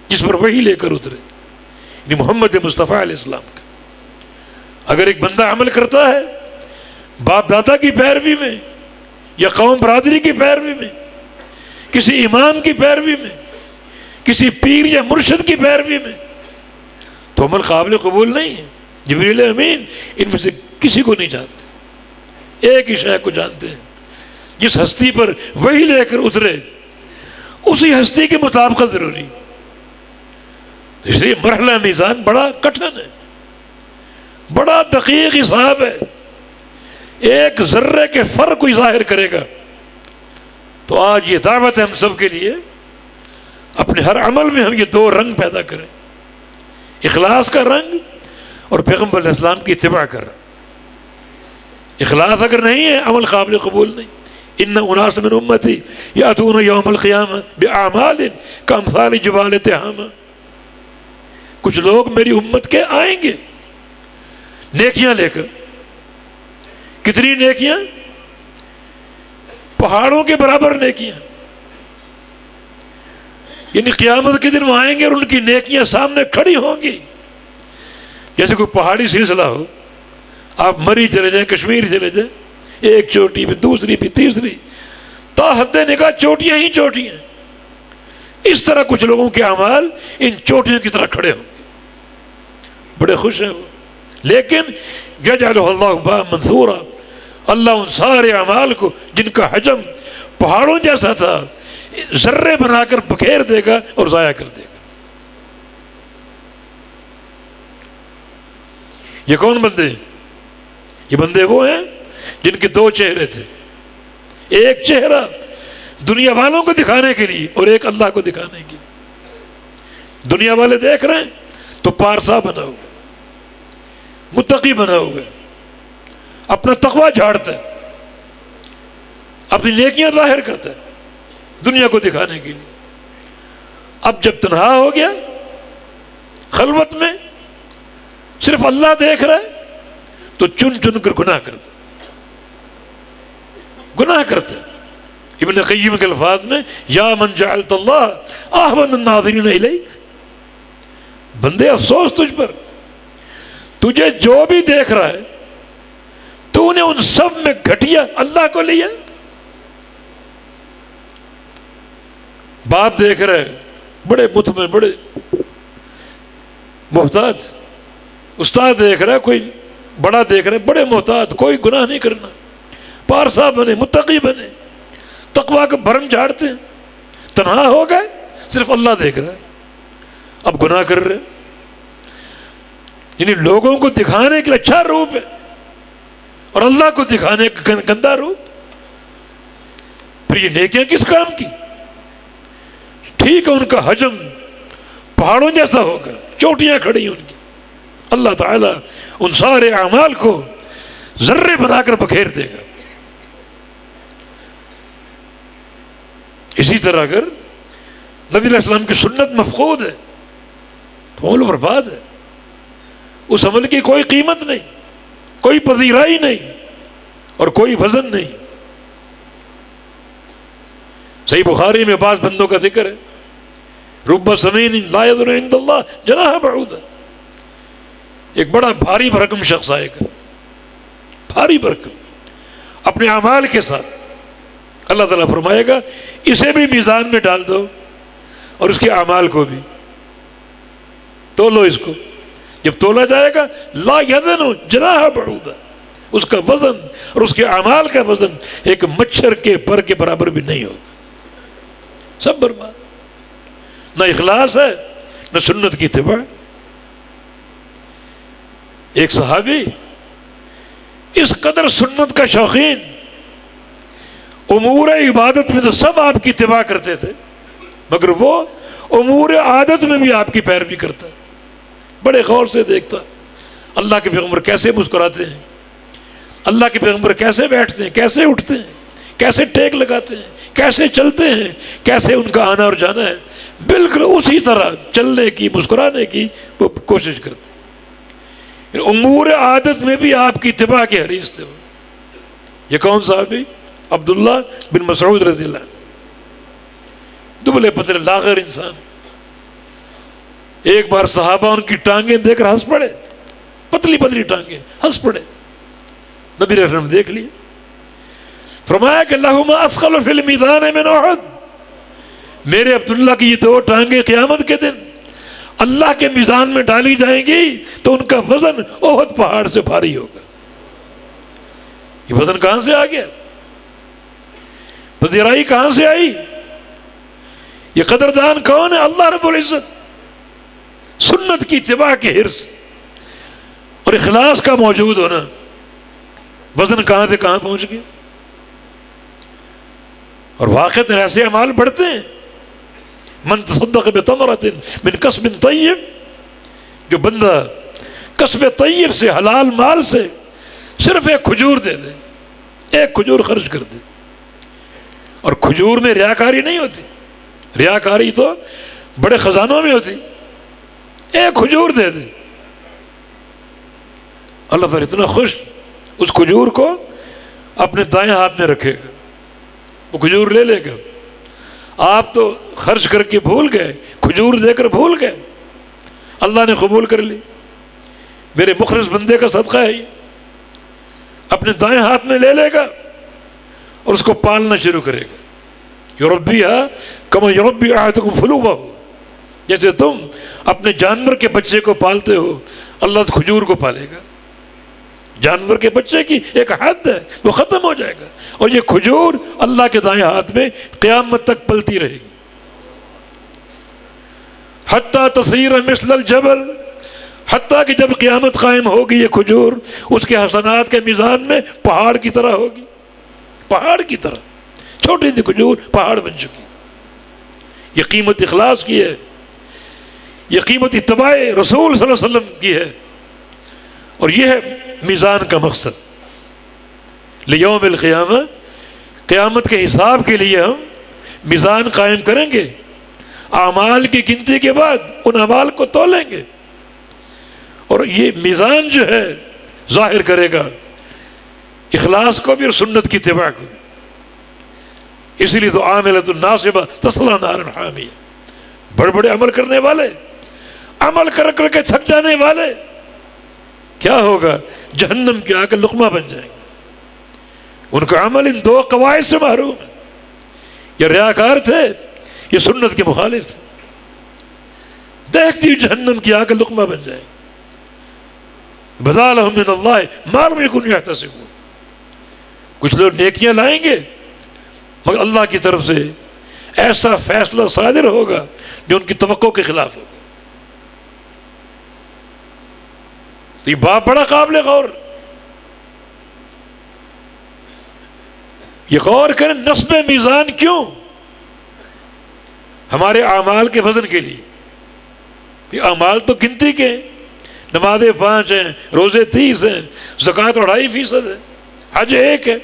جس پر وحی لے کر اترے، یعنی محمد مصطفیٰ علیہ السلام کا۔ اگر ایک بندہ عمل کرتا ہے باپ دادا کی پیروی میں یا قوم برادری کی پیروی میں، کسی امام کی پیروی میں، کسی پیر یا مرشد کی پیروی میں، تو عمل قابل قبول نہیں ہے۔ جبریل امین ان میں سے کسی کو نہیں جانتے، ایک ہی شے کو جانتے ہیں، جس ہستی پر وہی لے کر اترے اسی ہستی کے مطابقت ضروری۔ تو اس لیے مرحلہ میزان بڑا کٹھن ہے، بڑا دقیق حساب ہے، ایک ذرے کے فرق کو ظاہر کرے گا۔ تو آج یہ دعوت ہے ہم سب کے لیے، اپنے ہر عمل میں ہم یہ دو رنگ پیدا کریں، اخلاص کا رنگ اور پیغمبر علیہ السلام کی اتباع کا رنگ۔ اخلاص اگر نہیں ہے عمل قابل قبول نہیں۔ ان اناس من امتی یاتون یوم القیامہ باعمال کامثال جبال تہامہ، کچھ لوگ میری امت کے آئیں گے نیکیاں لے کر، کتنی نیکیاں؟ پہاڑوں کے برابر نیکیاں، یعنی قیامت کے دن وہ آئیں گے اور ان کی نیکیاں سامنے کھڑی ہوں گی، جیسے کوئی پہاڑی سلسلہ ہو، آپ مری چلے جائیں، کشمیر چلے جائیں، ایک چوٹی پہ دوسری پہ تیسری، تا حد نگاہ چوٹیاں ہی چوٹیاں، اس طرح کچھ لوگوں کے اعمال ان چوٹیوں کی طرح کھڑے ہوں گے، بڑے خوش ہیں وہ۔ لیکن یجعلہ اللہ ہباء منثورا، اللہ ان سارے اعمال کو جن کا حجم پہاڑوں جیسا تھا ذرے بنا کر بکھیر دے گا اور ضائع کر دے گا۔ یہ کون بندے؟ یہ بندے وہ ہیں جن کے دو چہرے تھے، ایک چہرہ دنیا والوں کو دکھانے کے لیے اور ایک اللہ کو دکھانے کے لیے۔ دنیا والے دیکھ رہے ہیں تو پارسا بنا ہوا، متقی بنا ہوا، اپنا تقوی جھاڑتا ہے، اپنی نیکیاں ظاہر کرتا ہے دنیا کو دکھانے کے لیے۔ اب جب تنہا ہو گیا خلوت میں، صرف اللہ دیکھ رہا ہے، تو چن چن کر گناہ کرتا ہے، گناہ کرتا ہے۔ ابن قیم کے الفاظ میں، یا من جعلت اللہ احون الناظرین الیک، بندے افسوس تجھ پر، تجھے جو بھی دیکھ رہا ہے تو نے ان سب میں گھٹیا اللہ کو لیا۔ باپ دیکھ رہے بڑے مطمئن، بڑے محتاط، استاد دیکھ رہا ہے، کوئی بڑا دیکھ رہا ہے بڑے محتاط، کوئی گناہ نہیں کرنا، پارسا بنے، متقی بنے، تقوی کا بھرم جھاڑتے ہیں۔ تنہا ہو گئے، صرف اللہ دیکھ رہا ہے، اب گناہ کر رہے، یعنی لوگوں کو دکھانے کے اچھا روپ ہے اور اللہ کو دکھانے کا گندا روپ۔ پھر یہ نیکیاں کس کام کی؟ ٹھیک ہے ان کا حجم پہاڑوں جیسا ہوگا، چوٹیاں کھڑی ہیں ان کی، اللہ تعالیٰ ان سارے اعمال کو ذرے بنا کر بکھیر دے گا۔ اسی طرح اگر نبی علیہ السلام کی سنت مفقود ہے تو عمل برباد ہے، اس عمل کی کوئی قیمت نہیں، کوئی پذیرائی نہیں اور کوئی وزن نہیں۔ صحیح بخاری میں بعض بندوں کا ذکر ہے، رب سمین لا یظن عند اللہ جناح بعوضہ، ایک بڑا بھاری بھرکم شخص آئے گا، بھاری بھرکم اپنے اعمال کے ساتھ، اللہ تعالیٰ فرمائے گا اسے بھی میزان میں ڈال دو اور اس کے اعمال کو بھی تولو، اس کو جب تولا جائے گا لا یظن جناح بعوضہ، اس کا وزن اور اس کے اعمال کا وزن ایک مچھر کے پر کے برابر بھی نہیں ہوگا، سب برباد، نہ اخلاص ہے نہ سنت کی اتباع۔ ایک صحابی اس قدر سنت کا شوقین، امور عبادت میں تو سب آپ کی اتباع کرتے تھے، مگر وہ امور عادت میں بھی آپ کی پیروی کرتا، بڑے غور سے دیکھتا اللہ کے پیغمبر کیسے مسکراتے ہیں، اللہ کے پیغمبر کیسے بیٹھتے ہیں، کیسے اٹھتے ہیں، کیسے ٹیک لگاتے ہیں، کیسے چلتے ہیں، کیسے ان کا آنا اور جانا ہے، بالکل اسی طرح چلنے کی، مسکرانے کی وہ کوشش کرتے ہیں۔ امور عادت میں بھی آپ کی اتباع کے حریص تھے۔ یہ کون صحابی؟ عبداللہ بن مسعود رضی اللہ عنہ، دبلے پتلے لاغر انسان۔ ایک بار صحابہ ان کی ٹانگیں دیکھ کر ہنس پڑے، پتلی پتلی ٹانگیں، ہنس پڑے۔ نبی علیہ السلام دیکھ لیے، فرمایا کہ لہما اثقل فی المیزان من احد، میرے عبداللہ کی یہ دو ٹانگیں قیامت کے دن اللہ کے میزان میں ڈالی جائیں گی تو ان کا وزن احد پہاڑ سے بھاری ہوگا۔ یہ وزن کہاں سے آ گیا؟ پذیرائی کہاں سے آئی؟ یہ قدردان کون ہے؟ اللہ رب العزت۔ سنت کی اتباع کے حرص اور اخلاص کا موجود ہونا، وزن کہاں سے کہاں پہنچ گیا۔ اور واقعات ایسے اعمال بڑھتے ہیں، من تصدق بتمرۃ من کسب طیب، جو بندہ کسب طیب سے، حلال مال سے صرف ایک کھجور دے دے، ایک کھجور خرچ کر دے۔ اور کھجور میں ریاکاری نہیں ہوتی، ریاکاری تو بڑے خزانوں میں ہوتی، ایک کھجور دے دے، اللہ تعالیٰ اتنا خوش، اس کھجور کو اپنے دائیں ہاتھ میں رکھے گا، وہ کھجور لے لے گا۔ آپ تو خرچ کر کے بھول گئے، کھجور دے کر بھول گئے، اللہ نے قبول کر لی، میرے مخلص بندے کا صدقہ ہے یہ، اپنے دائیں ہاتھ میں لے لے گا اور اس کو پالنا شروع کرے گا۔ یربیہا کما یربی احدکم فلوہ، جیسے تم اپنے جانور کے بچے کو پالتے ہو، اللہ کھجور کو پالے گا۔ جانور کے بچے کی ایک حد ہے، وہ ختم ہو جائے گا، اور یہ کھجور اللہ کے دائیں ہاتھ میں قیامت تک پلتی رہے گی، حتیٰ تصیر مثل الجبل، حتیٰ کہ جب قیامت قائم ہوگی یہ کھجور اس کے حسنات کے میزان میں پہاڑ کی طرح ہوگی، پہاڑ کی طرح، چھوٹی سی کھجور پہاڑ بن چکی۔ یہ قیمت اخلاص کی ہے، یہ قیمت اتباع رسول صلی اللہ علیہ وسلم کی ہے، اور یہ ہے میزان کا مقصد۔ لیوم القیامہ، قیامت کے حساب کے لیے ہم میزان قائم کریں گے، اعمال کی گنتی کے بعد ان اعمال کو تولیں گے، اور یہ میزان جو ہے ظاہر کرے گا اخلاص کو بھی اور سنت کی اتباع کو بھی۔ اسی لیے تو عاملۃ ناصبہ تصلی نارا حامیہ، بڑے بڑے عمل کرنے والے، عمل کر کر کے تھک جانے والے، کیا ہوگا؟ جہنم کے آ کر لقمہ بن جائیں گے۔ ان کا عمل ان دو قواعد سے محروم ہے، یہ ریاکار تھے، یہ سنت کے مخالف تھے، دیکھتی جہنم کی آ کر لقمہ بن جائیں گے۔ بدا لہم من اللہ ما لم یکونوا یحتسبون، کچھ لوگ نیکیاں لائیں گے مگر اللہ کی طرف سے ایسا فیصلہ صادر ہوگا جو ان کی توقع کے خلاف ہوگا۔ تو یہ بات بڑا قابل غور، یہ غور کریں نصب میزان کیوں؟ ہمارے اعمال کے وزن کے لیے۔ یہ اعمال تو گنتی کے ہیں، نمازیں 5 ہیں، روزے 30 ہیں، زکوٰۃ 2.5% ہے، حج 1 ہے،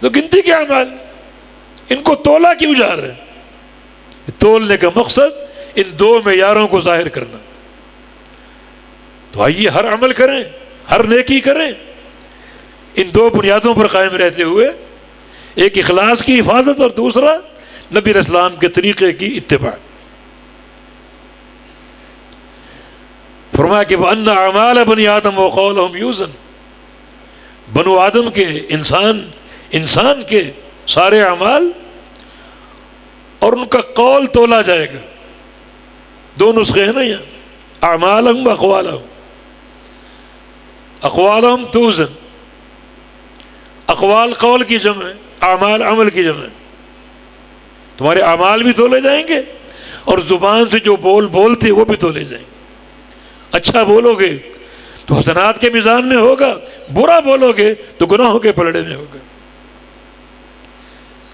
تو گنتی کے اعمال، ان کو تولا کیوں جا رہے ہیں؟ تولنے کا مقصد ان دو معیاروں کو ظاہر کرنا۔ تو آئیے ہر عمل کریں، ہر نیکی کریں، ان دو بنیادوں پر قائم رہتے ہوئے ایک اخلاص کی حفاظت اور دوسرا نبی علیہ السلام کے طریقے کی اتباع. فرمایا کہ وَأَنَّ أَعْمَالَ بَنِي آدَمَ وَقَوْلَهُمْ يُوزَنُ، بنو آدم کے انسان کے سارے اعمال اور ان کا قول تولا جائے گا. دو نسخے ہیں نا یہاں، اعمالہم و اقوالہم. اقوالہم توزن، اقوال قول کی جمع ہے، اعمال عمل کی جمع ہے. تمہارے اعمال بھی تولے جائیں گے اور زبان سے جو بولتے وہ بھی تولے جائیں گے. اچھا بولو گے تو حسنات کے میزان میں ہوگا، برا بولو گے تو گناہوں کے پلڑے میں ہوگا.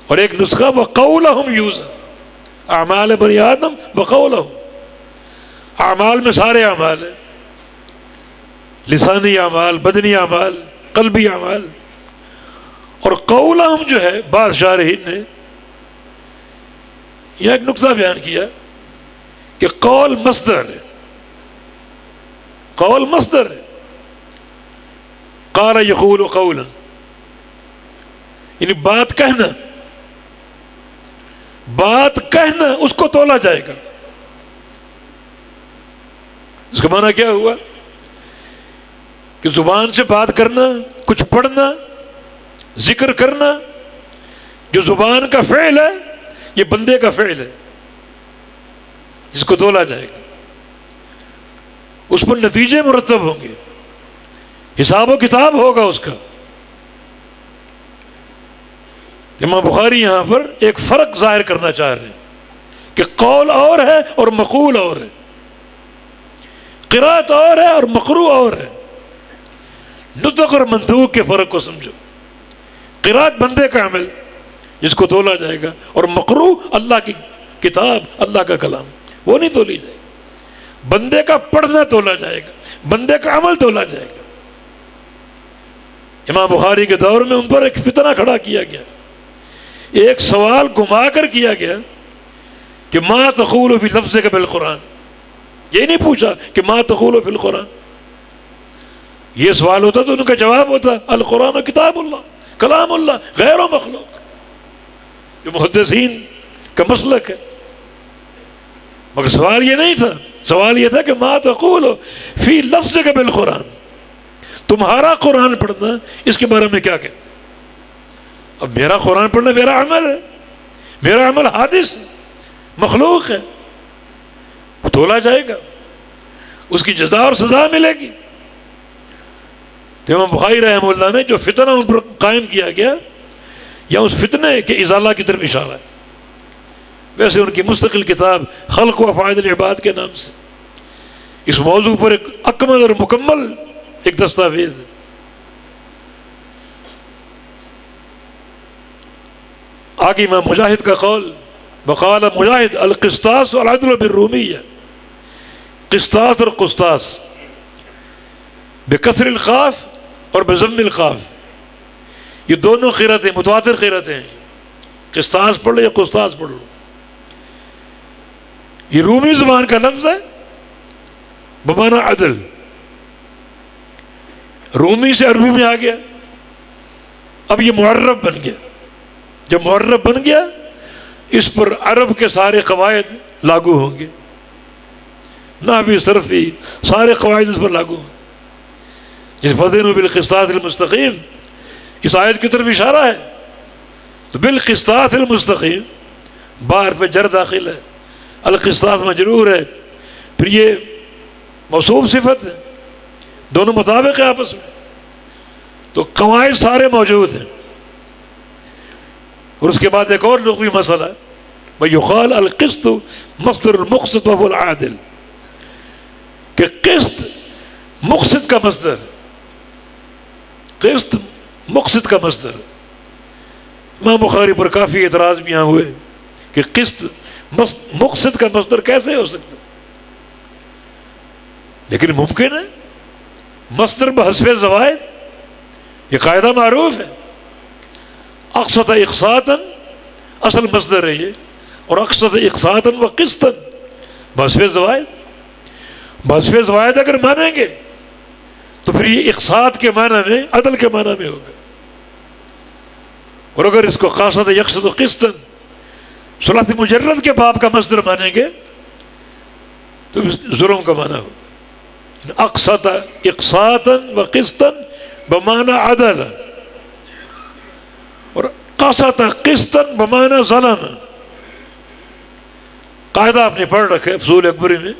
اور ایک نسخہ وَقَوْلَهُمْ يُوزَنُ، اعمال بنی آدم وقولہم. اعمال میں سارے اعمال ہیں، لسانی اعمال، بدنی اعمال، قلبی اعمال. اور قولہم جو ہے، بعض شارحین نے یہ ایک نقطہ بیان کیا کہ قول مصدر ہے، قول مصدر ہے. قال یقول قولا، یعنی بات کہنا اس کو تولا جائے گا. اس کا معنی کیا ہوا کہ زبان سے بات کرنا، کچھ پڑھنا، ذکر کرنا، جو زبان کا فعل ہے یہ بندے کا فعل ہے جس کو تولا جائے گا. اس پر نتیجے مرتب ہوں گے، حساب و کتاب ہوگا اس کا. امام بخاری یہاں پر ایک فرق ظاہر کرنا چاہ رہے ہیں کہ قول اور ہے اور مقول اور ہے، قرات اور ہے اور مقروء اور ہے. نطق اور منطوق کے فرق کو سمجھو. قرات بندے کا عمل جس کو تولا جائے گا، اور مقروء اللہ کی کتاب، اللہ کا کلام، وہ نہیں تولی جائے گا. بندے کا پڑھنا تولا جائے گا، بندے کا عمل تولا جائے گا. امام بخاری کے دور میں ان پر ایک فتنہ کھڑا کیا گیا، ایک سوال گھما کر کیا گیا کہ ما تقول فی لفظک بالقرآن. یہ نہیں پوچھا کہ ما تقول فی القرآن. یہ سوال ہوتا تو ان کا جواب ہوتا القرآن کتاب اللہ، کلام اللہ غیر و مخلوق، جو محدثین کا مسلک ہے. مگر سوال یہ نہیں تھا، سوال یہ تھا کہ ما تقول فی لفظک بالقرآن، تمہارا قرآن پڑھنا اس کے بارے میں کیا کہتے. اب میرا قرآن پڑھنا میرا عمل ہے، میرا عمل حادث مخلوق ہے، تولا جائے گا، اس کی جزا اور سزا ملے گی. امام بخاری رحمہ اللہ نے جو فتنہ ان پر قائم کیا گیا، یا اس فتنے کے ازالہ کی طرف اشارہ ہے. ویسے ان کی مستقل کتاب خلق و افعال العباد کے نام سے اس موضوع پر ایک اکمل اور مکمل ایک دستاویز ہے. آگے امام مجاہد کا قول، وقال مجاہد القسطاس والعدل بالرومیہ، قسطاس اور قسطاس بکسر القاف اور بضم القاف، یہ دونوں قرأتیں متواتر قرأتیں ہیں. قسطاس پڑھ لو یا قسطاس پڑھ لو، یہ رومی زبان کا لفظ ہے بمعنی عدل. رومی سے عربی میں آ گیا، اب یہ معرب بن گیا. جب معرب بن گیا اس پر عرب کے سارے قواعد لاگو ہوں گے، نحوی صرفی سارے قواعد اس پر لاگو ہوں. جس فَذِنُوا بِالْقِسْطَاسِ الْمُسْتَقِيمِ اس آیت کی طرف اشارہ ہے. تو بالقسطاس المستقیم بار پہ جر داخل ہے، القسطاس مجرور ہے، پھر یہ موصوف صفت ہے، دونوں مطابق ہے آپس میں. تو قواعد سارے موجود ہیں. اور اس کے بعد ایک اور لغوی مسئلہ ہے، وَيُقَالُ الْقِسْطُ مصدر المقسط وهو العادل، کہ قسط مقسط کا مصدر، قسط مقسط کا مصدر. امام بخاری پر کافی اعتراض بھی یہاں ہوئے کہ قسط مقسط کا مصدر کیسے ہو سکتا، لیکن ممکن ہے. مصدر بحسب زوائد یہ قاعدہ معروف ہے. اقسط اقساطا اصل مصدر ہے یہ، اور اقسط اقساطا و قسطا بحسب زوائد. بحسب زوائد اگر مانیں گے تو پھر یہ اقساط کے معنی میں عدل کے معنی میں ہوگا. اور اگر اس کو قاصد یقصد قسطا ثلاثی مجرد کے باب کا مصدر مانیں گے تو ظلم کا معنی ہوگا اقسط اقساطا و قسطا بمعنی عدل، اور قسط قسطا بمعنی ظلم. قاعدہ آپ نے پڑھ رکھے فصول اکبری میں،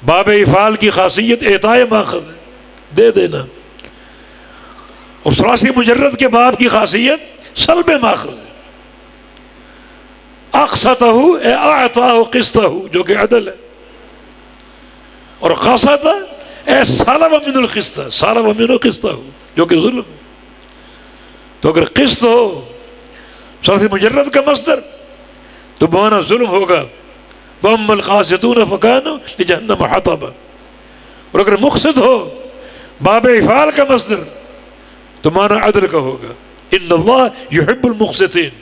باب افعال کی خاصیت اعطاء ماخذ ہے، دے دینا، اور ثلاثی مجرد کے باب کی خاصیت سلب ماخذ ہے. اقسطہ اے اعطاہ قسطہ جو کہ عدل ہے، اور قسط اے سلب من القسط، سلب من القسط جو کہ ظلم ہے. تو اگر قسط ہو ثلاثی مجرد کا مصدر تو بمعنی ظلم ہوگا، وَأَمَّا الْقَاسِطُونَ فَكَانُوا لِجَهَنَّمَ حَطَبًا. اور اگر مقسط ہو باب افعال کا مصدر تو معنی عدل کا ہوگا، ان اللہ یحب المقسطین،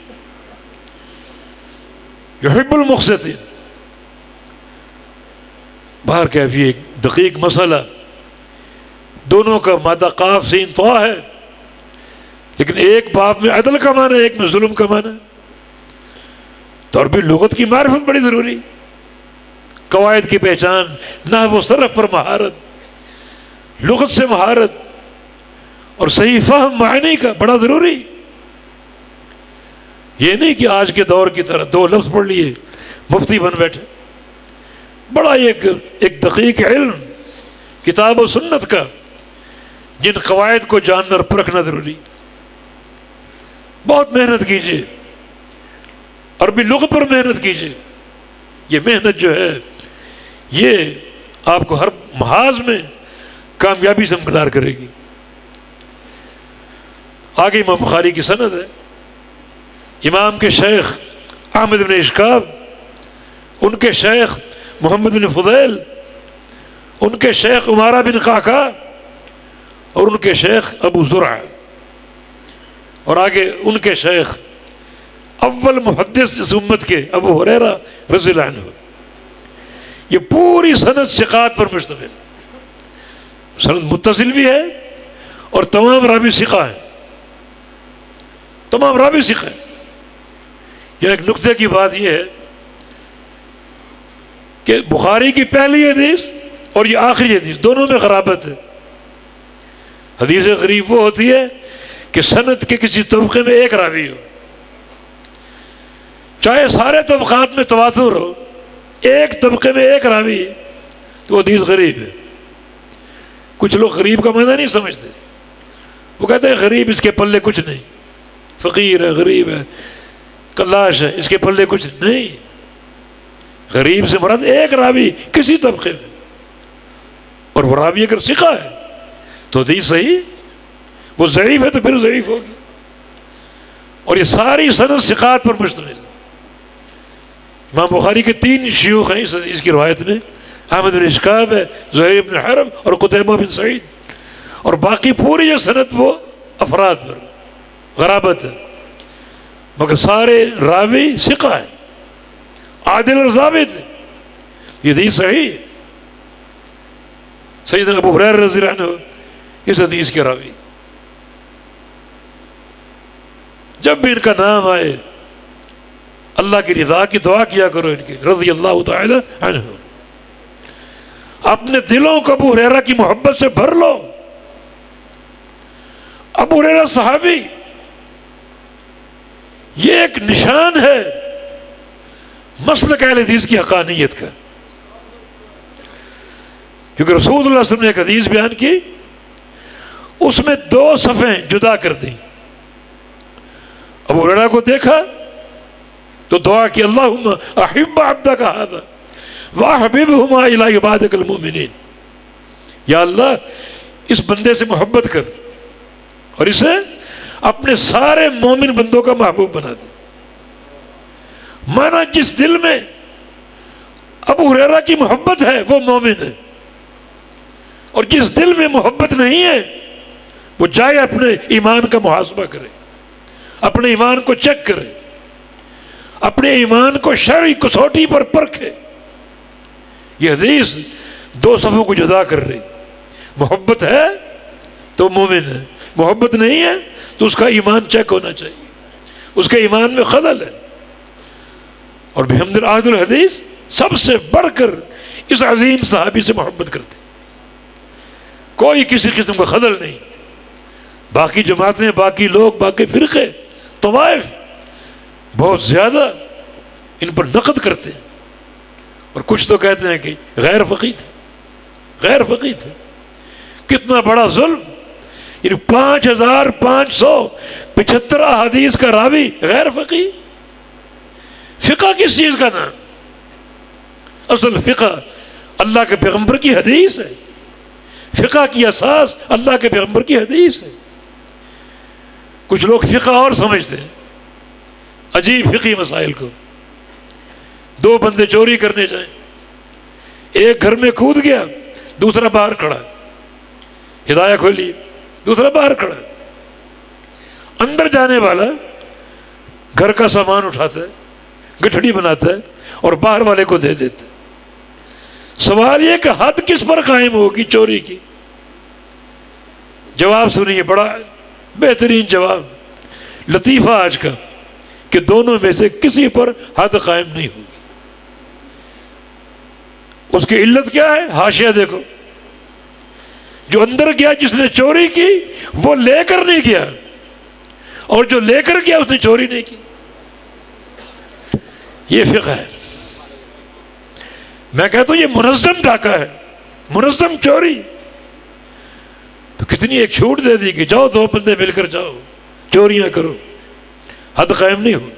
یحب المقسطین. باہر کیفی ایک دقیق مسئلہ، دونوں کا مادہ قاف سین طا ہے، لیکن ایک باب میں عدل کا معنی، ایک میں ظلم کا معنی. تو اور بھی لغت کی معرفت بڑی ضروری، قواعد کی پہچان، نحو و صرف پر مہارت، لغت سے مہارت، اور صحیح فہم معنی کا بڑا ضروری. یہ نہیں کہ آج کے دور کی طرح دو لفظ پڑھ لیے مفتی بن بیٹھے. بڑا ایک دقیق علم کتاب و سنت کا، جن قواعد کو جاننا اور پرکھنا ضروری. بہت محنت کیجیے، عربی لغت پر محنت کیجیے. یہ محنت جو ہے یہ آپ کو ہر محاذ میں کامیابی سے مدار کرے گی. آگے امام بخاری کی سند ہے، امام کے شیخ احمد بن اشکاب، ان کے شیخ محمد بن فضیل، ان کے شیخ عمارہ بن قعقاع، اور ان کے شیخ ابو زرع، اور آگے ان کے شیخ اول محدث اس امت کے ابو ہریرہ رضی اللہ عنہ. یہ پوری سند ثقات پر مشتمل، سند متصل بھی ہے اور تمام راوی ثقہ ہیں، تمام راوی ثقہ ہیں. یہ ایک نقطے کی بات یہ ہے کہ بخاری کی پہلی حدیث اور یہ آخری حدیث دونوں میں غرابت ہے. حدیث غریب وہ ہوتی ہے کہ سند کے کسی طبقے میں ایک راوی ہو، چاہے سارے طبقات میں تواتر ہو، ایک طبقے میں ایک راوی تو حدیث غریب ہے. کچھ لوگ غریب کا معنی نہیں سمجھتے، وہ کہتے ہیں غریب اس کے پلے کچھ نہیں، فقیر ہے، غریب ہے، کلاش ہے، اس کے پلے کچھ نہیں. غریب سے مراد ایک راوی کسی طبقے میں، اور وہ راوی اگر ثقہ ہے تو حدیث صحیح، وہ ضعیف ہے تو پھر ضعیف ہوگی. اور یہ ساری سند ثقات پر مشتمل. امام بخاری کے 3 شیوخ ہیں اس کی روایت میں، احمد بن اشکاب ہے، زہیر بن حرب اور قتیبہ بن سعید، اور باقی پوری یہ سند وہ افراد پر غرابت ہے، مگر سارے راوی ثقہ ہیں، عادل اور ضابط ہے. یہ حدیث صحیح ہے. سیدنا ابو ہریرہ رضی اللہ عنہ اس حدیث کے راوی. جب بھی ان کا نام آئے اللہ کی رضا کی دعا کیا کرو، ان کی رضی اللہ تعالی عنہ. اپنے دلوں کو ابو ہریرہ کی محبت سے بھر لو. ابو ہریرہ صحابی، یہ ایک نشان ہے مسلک اہل حدیث کی حقانیت کا، کیونکہ رسول اللہ صلی اللہ علیہ وسلم نے ایک حدیث بیان کی، اس میں 2 صفیں جدا کر دیں. ابو ہریرہ کو دیکھا تو دعا کی، اللہم احب عبدک ھذا واحببہما الی عبادک المؤمنین. یا اللہ اس بندے سے محبت کر اور اسے اپنے سارے مومن بندوں کا محبوب بنا دے. مانا جس دل میں ابو ہریرہ کی محبت ہے وہ مومن ہے، اور جس دل میں محبت نہیں ہے وہ جائے اپنے ایمان کا محاسبہ کرے، اپنے ایمان کو چیک کرے، اپنے ایمان کو شرعی کسوٹی پر پرکھے. یہ حدیث 2 صفوں کو جدا کر رہی. محبت ہے تو مومن ہے، محبت نہیں ہے تو اس کا ایمان چیک ہونا چاہیے، اس کے ایمان میں خلل ہے. اور بحمد العہد الحدیث سب سے بڑھ کر اس عظیم صحابی سے محبت کرتے، کوئی کسی قسم کا خلل نہیں. باقی جماعتیں، باقی لوگ، باقی فرقے، طوائف بہت زیادہ ان پر نقد کرتے ہیں، اور کچھ تو کہتے ہیں کہ غیر فقیہ تھے، غیر فقیہ تھے. کتنا بڑا ظلم! یعنی 5575 احادیث کا راوی غیر فقیہ. فقہ کس چیز کا نام؟ اصل فقہ اللہ کے پیغمبر کی حدیث ہے، فقہ کی اساس اللہ کے پیغمبر کی حدیث ہے. کچھ لوگ فقہ اور سمجھتے ہیں، عجیب فقہی مسائل کو. 2 بندے چوری کرنے جائیں، ایک گھر میں کود گیا، دوسرا باہر کھڑا، ہدایہ کھولی، دوسرا باہر کھڑا. اندر جانے والا گھر کا سامان اٹھاتا ہے، گٹھڑی بناتا ہے اور باہر والے کو دے دیتا ہے. سوال یہ کہ حد کس پر قائم ہوگی چوری کی؟ جواب سنیے، بڑا بہترین جواب، لطیفہ آج کا، کہ دونوں میں سے کسی پر حد قائم نہیں ہوگی. اس کی علت کیا ہے؟ حاشیہ دیکھو. جو اندر گیا، جس نے چوری کی، وہ لے کر نہیں گیا، اور جو لے کر گیا اس نے چوری نہیں کی. یہ فقہ ہے. میں کہتا ہوں یہ منظم ڈاکہ ہے، منظم چوری. تو کتنی ایک چھوٹ دے دی کہ جاؤ 2 بندے مل کر جاؤ چوریاں کرو، حد قائم نہیں ہو،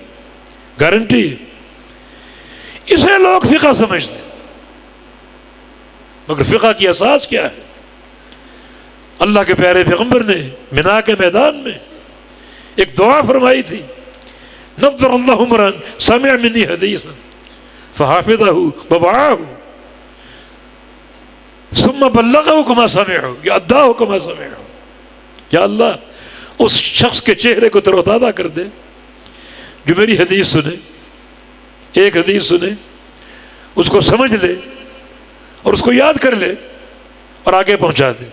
گارنٹی. اسے لوگ فقہ سمجھتے، مگر فقہ کی اساس کیا ہے؟ اللہ کے پیارے پیغمبر نے مینا کے میدان میں ایک دعا فرمائی تھی، نظر اللہ عمرا سمع منی حدیثا فحافظہ ووعاہ ثم بلغہ کما سمعہ یا اداہ کما سمعہ. یا اللہ اس شخص کے چہرے کو تر و تازہ کر دے جو میری حدیث سنے، ایک حدیث سنے، اس کو سمجھ لے اور اس کو یاد کر لے اور آگے پہنچا دے.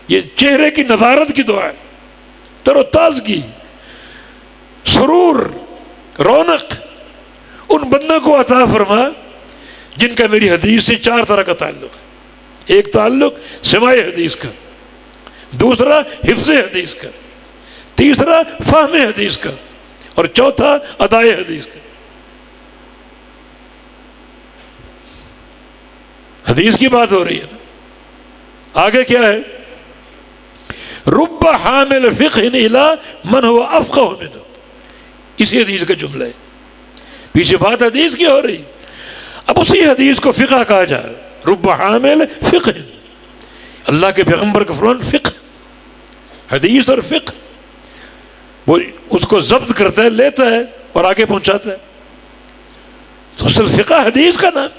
یہ چہرے کی نضارت کی دعا ہے، تر و تازگی، سرور، رونق ان بندوں کو عطا فرما جن کا میری حدیث سے 4 طرح کا تعلق ہے. ایک تعلق سماع حدیث کا، دوسرا حفظ حدیث کا، تیسرا فہم حدیث کا، اور چوتھا ادائے حدیث کا. حدیث کی بات ہو رہی ہے نا، آگے کیا ہے؟ رب حامل فقہ الی من هو افقہ منہ. اسی حدیث کا جملہ ہے، پیچھے بات حدیث کی ہو رہی، اب اسی حدیث کو فقہ کہا جا رہا. رب حامل فقہ، اللہ کے پیغمبر کا فرمان فقہ، حدیث اور فقہ، وہ اس کو ضبط کرتا ہے، لیتا ہے اور آگے پہنچاتا ہے. تو اصل فقہ حدیث کا نام،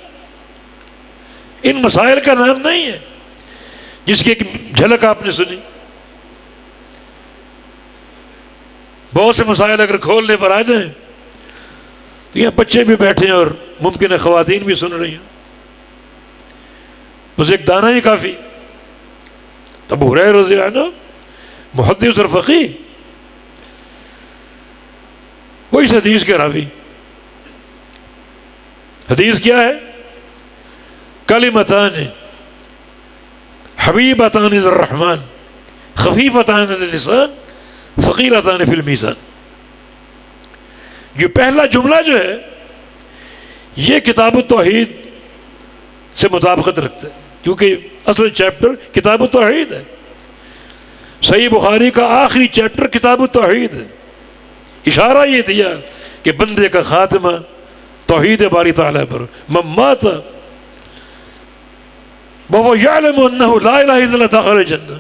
ان مسائل کا نام نہیں ہے جس کی ایک جھلک آپ نے سنی. بہت سے مسائل اگر کھولنے پر آ جائیں تو یہاں بچے بھی بیٹھے ہیں اور ممکن ہے خواتین بھی سن رہی ہیں، بس ایک دانہ ہی کافی. ابو ہریرہ رضی اللہ عنہ محدث اور فقیہ، وہ اس حدیث کے راوی. حدیث کیا ہے؟ کلمتان حبیبتان الرحمن خفیفتان اللسان ثقیلتان فی المیزان. یہ پہلا جملہ جو ہے یہ کتاب التوحید سے مطابقت رکھتا ہے، کیونکہ اصل چیپٹر کتاب التوحید ہے. صحیح بخاری کا آخری چیپٹر کتاب التوحید ہے. اشارہ یہ دیا کہ بندے کا خاتمہ توحید باری تعالیٰ پر، من مات وهو يعلم انه لا الہ الا اللہ دخل الجنہ.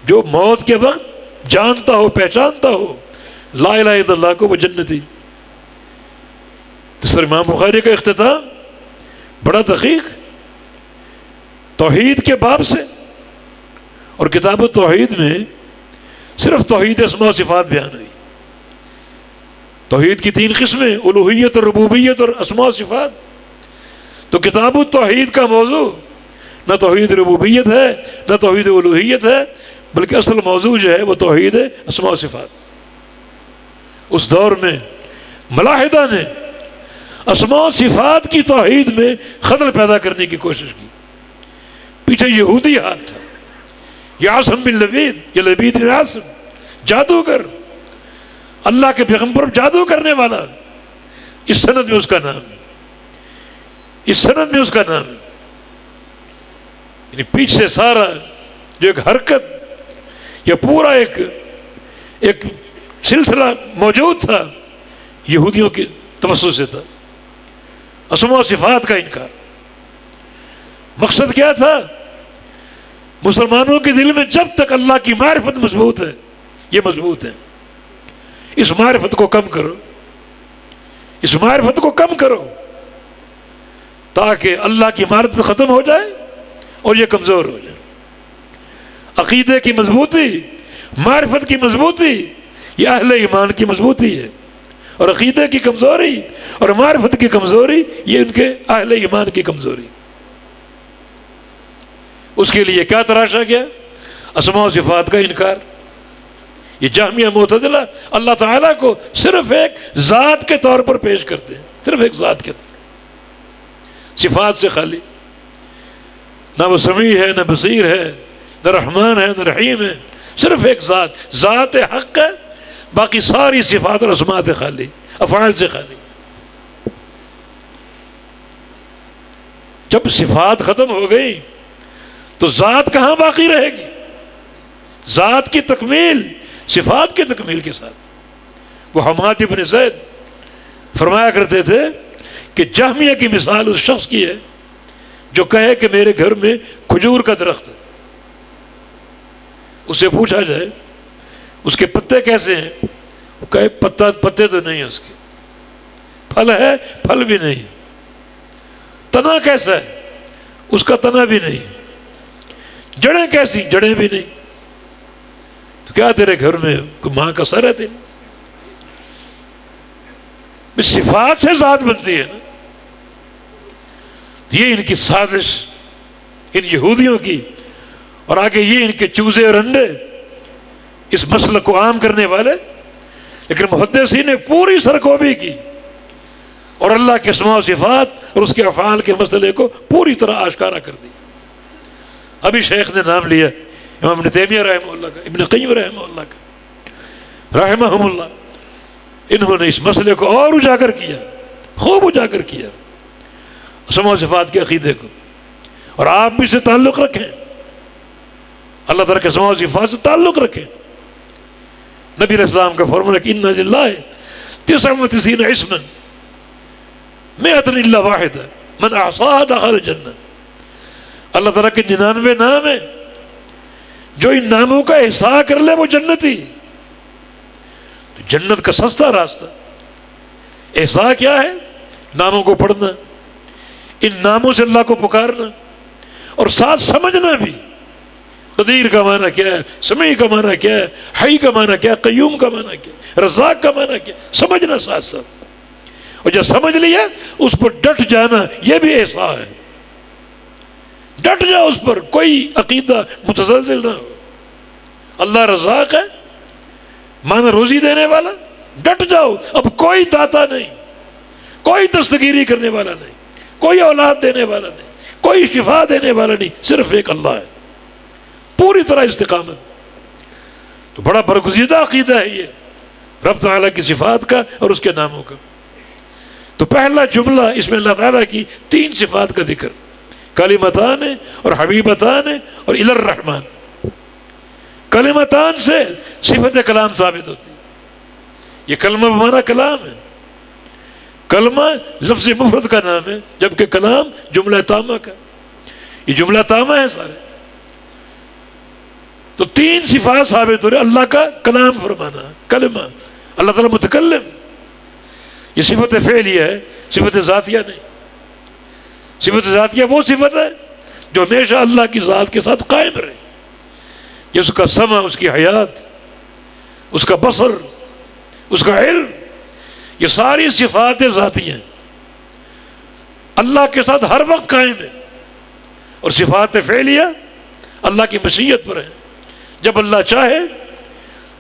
جو موت کے وقت جانتا ہو، پہچانتا ہو لا الہ الا اللہ کو، وہ جنتی. تو سر امام بخاری کا اختتام بڑا دقیق توحید کے باب سے، اور کتاب التوحید میں صرف توحید اسماء و صفات بیان ہوئی. توحید کی 3 قسمیں، الوہیت اور ربوبیت اور اسماء و صفات. تو کتاب التوحید کا موضوع نہ توحید ربوبیت ہے نہ توحید الوہیت ہے، بلکہ اصل موضوع جو ہے وہ توحید اسماء و صفات۔ اس دور میں ملاحدہ نے اسماء و صفات کی توحید میں خلل پیدا کرنے کی کوشش کی۔ پیچھے یہودی ہاتھ تھا، یہ عاصم بن لبید، یہ لبید بن عاصم، جادوگر، اللہ کے پیغمبر جادو کرنے والا، اس سند میں اس کا نام ہے، اس سند میں اس کا نام ہے۔ یعنی پیچھے سارا جو ایک حرکت یا پورا ایک سلسلہ موجود تھا، یہودیوں کے توسط سے تھا، اسماء و صفات کا انکار۔ مقصد کیا تھا؟ مسلمانوں کے دل میں جب تک اللہ کی معرفت مضبوط ہے، یہ مضبوط ہے، اس معرفت کو کم کرو، اس معرفت کو کم کرو تاکہ اللہ کی معرفت ختم ہو جائے اور یہ کمزور ہو جائے۔ عقیدے کی مضبوطی، معرفت کی مضبوطی، یہ اہل ایمان کی مضبوطی ہے، اور عقیدے کی کمزوری اور معرفت کی کمزوری یہ ان کے اہل ایمان کی کمزوری۔ اس کے لیے کیا تراشا گیا؟ اسماء و صفات کا انکار۔ یہ جہمیہ معتزلہ اللہ تعالیٰ کو صرف ایک ذات کے طور پر پیش کرتے ہیں، صرف ایک ذات کے طور پر، صفات سے خالی۔ نہ وہ سمیع ہے، نہ بصیر ہے، نہ رحمان ہے، نہ رحیم ہے، صرف ایک ذات حق ہے، باقی ساری صفات اور اسماء سے خالی، افعال سے خالی۔ جب صفات ختم ہو گئی تو ذات کہاں باقی رہے گی؟ ذات کی تکمیل صفات کی تکمیل کے ساتھ۔ وہ حماد بن زید فرمایا کرتے تھے کہ جہمیہ کی مثال اس شخص کی ہے جو کہے کہ میرے گھر میں کھجور کا درخت ہے، اسے پوچھا جائے اس کے پتے کیسے ہیں، وہ کہے پتے تو نہیں ہیں اس کے، پھل ہے پھل بھی نہیں، تنا کیسا ہے، اس کا تنا بھی نہیں، جڑیں کیسی، جڑیں بھی نہیں۔ تو کیا تیرے گھر میں کوئی ماں کا سر ہے تیرے؟ صفات سے ذات بنتی ہے نا۔ یہ ان کی سازش، ان یہودیوں کی، اور آگے یہ ان کے چوزے اور انڈے، اس مسئلہ کو عام کرنے والے۔ لیکن محدثین نے پوری سرکوبی کی اور اللہ کے اسماء و صفات اور اس کے افعال کے مسئلے کو پوری طرح آشکارا کر دیا۔ ابھی شیخ نے نام لیا امام ابن تیمیہ رحمہ اللہ کا، ابن قیم رحمہ اللہ کا، رحمہم اللہ، انہوں نے اس مسئلے کو اور اجاگر کیا، خوب اجاگر کیا، اسماء و صفات کے عقیدے کو۔ اور آپ بھی سے تعلق رکھیں، اللہ تعالیٰ کے اسماء و صفات سے تعلق رکھیں۔ نبی علیہ السلام کا فرمان کہ ان للہ 99 اسما 100 الا واحدہ من احصاها دخل الجنہ۔ اللہ تعالیٰ کے 99 نام ہیں، جو ان ناموں کا احصاء کر لے وہ جنتی۔ تو جنت کا سستا راستہ احصاء کیا ہے؟ ناموں کو پڑھنا، ان ناموں سے اللہ کو پکارنا، اور ساتھ سمجھنا بھی قدیر کا معنی کیا ہے، سمیع کا معنی کیا ہے، حی کا معنی کیا ہے، قیوم کا معنی کیا ہے، رزاق کا معنی کیا ہے، سمجھنا ساتھ ساتھ۔ اور جب سمجھ لیا اس پر ڈٹ جانا، یہ بھی احساس ہے۔ ڈٹ جاؤ اس پر، کوئی عقیدہ متزلزل نہ ہو۔ اللہ رزاق ہے، مانا روزی دینے والا، ڈٹ جاؤ، اب کوئی داتا نہیں، کوئی دستگیری کرنے والا نہیں، کوئی اولاد دینے والا نہیں، کوئی شفا دینے والا نہیں، صرف ایک اللہ ہے۔ پوری طرح استقامت۔ تو بڑا برگزیدہ عقیدہ ہے یہ رب تعالیٰ کی صفات کا اور اس کے ناموں کا۔ تو پہلا جملہ اس میں اللہ تعالیٰ کی 3 صفات کا ذکر، کلمتان اور حبیبتان اور الی الرحمن۔ کلمتان سے صفت کلام ثابت ہوتی ہے۔ یہ کلمہ بمعنی کلام ہے۔ کلمہ لفظ مفرد کا نام ہے، جبکہ کلام جملہ تامہ کا۔ یہ جملہ تامہ ہے سارے۔ تو 3 صفات ثابت ہو رہے، اللہ کا کلام فرمانا، کلمہ، اللہ تعالیٰ متکلم، یہ صفت فعلیہ ہے، صفت ذاتیہ نہیں۔ صفت ذاتیہ وہ صفت ہے جو ہمیشہ اللہ کی ذات کے ساتھ قائم رہے، یہ اس کا سمع، اس کی حیات، اس کا بصر، اس کا علم، یہ ساری صفات ذاتی ہیں، اللہ کے ساتھ ہر وقت قائم ہے۔ اور صفات فعلیہ اللہ کی مشیت پر ہے، جب اللہ چاہے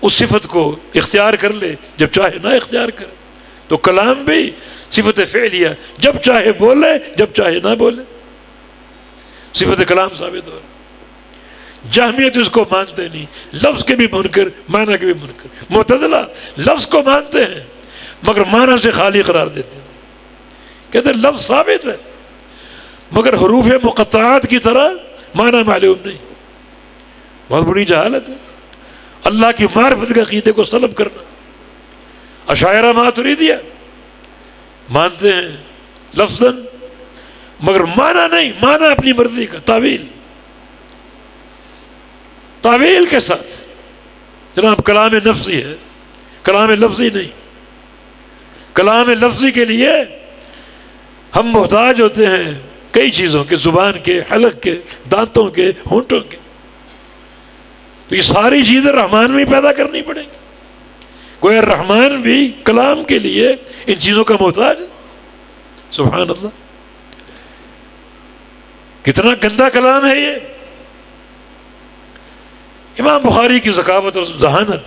اس صفت کو اختیار کر لے، جب چاہے نہ اختیار کرے. تو کلام بھی صفت فعلیہ، جب چاہے بولے جب چاہے نہ بولے، صفت کلام ثابت ہو رہا. جہمیت اس کو مانتے نہیں، لفظ کے بھی منکر معنی کے بھی منکر. معتزلہ لفظ کو مانتے ہیں مگر معنی سے خالی قرار دیتے ہیں، کہتے ہیں لفظ ثابت ہے مگر حروف مقطعات کی طرح معنی معلوم نہیں. بہت بڑی جہالت ہے. اللہ کی معرفت کے عقیدے کو سلب کرنا. اشاعرہ ماتریدیہ مانتے ہیں لفظاً مگر معنی نہیں، معنی اپنی مرضی کا، تعویل کے ساتھ. جناب کلام نفسی ہے، کلام لفظی نہیں. کلام لفظی کے لیے ہم محتاج ہوتے ہیں کئی چیزوں کے، زبان کے، حلق کے، دانتوں کے، ہونٹوں کے. تو یہ ساری چیزیں رحمان میں پیدا کرنی پڑیں گی. گویا رحمان بھی کلام کے لیے ان چیزوں کا محتاج ہے. سبحان اللہ، کتنا گندا کلام ہے یہ. امام بخاری کی ذکاوت اور ذہانت.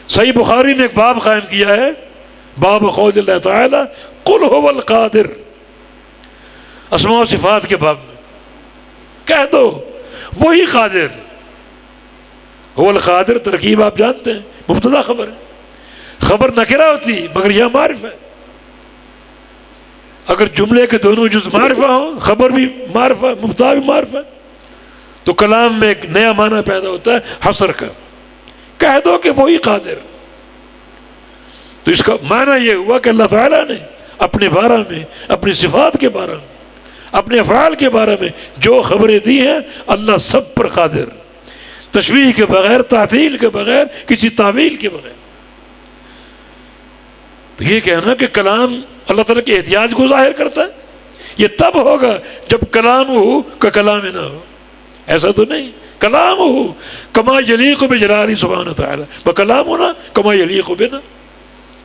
صحیح بخاری میں ایک باب قائم کیا ہے، باب قول اللہ تعالی قل هو القادر. اسماء و صفات کے باب میں کہہ دو وہی قادر. هو القادر ترکیب آپ جانتے ہیں، مبتدا خبر ہے. خبر نکرہ ہوتی مگر یہ معرفہ ہے. اگر جملے کے دونوں جز معرفہ ہوں، خبر بھی معرفہ، مبتدا بھی معرفہ، تو کلام میں ایک نیا معنی پیدا ہوتا ہے حصر کا. کہہ دو کہ وہی قادر. تو اس کا معنی یہ ہوا کہ اللہ تعالیٰ نے اپنے بارے میں، اپنی صفات کے بارے میں، اپنے افعال کے بارے میں جو خبریں دی ہیں، اللہ سب پر قادر، تشبیہ کے بغیر، تعطیل کے بغیر، کسی تعویل کے بغیر. تو یہ کہنا کہ کلام اللہ تعالیٰ کے احتیاج کو ظاہر کرتا ہے، یہ تب ہوگا جب کلام ہو کا کلام نہ ہو. ایسا تو نہیں. کلام ہو کما یلیق بجلالہ سبحانہ وتعالی و کلام ہونا کما یلیق بنا.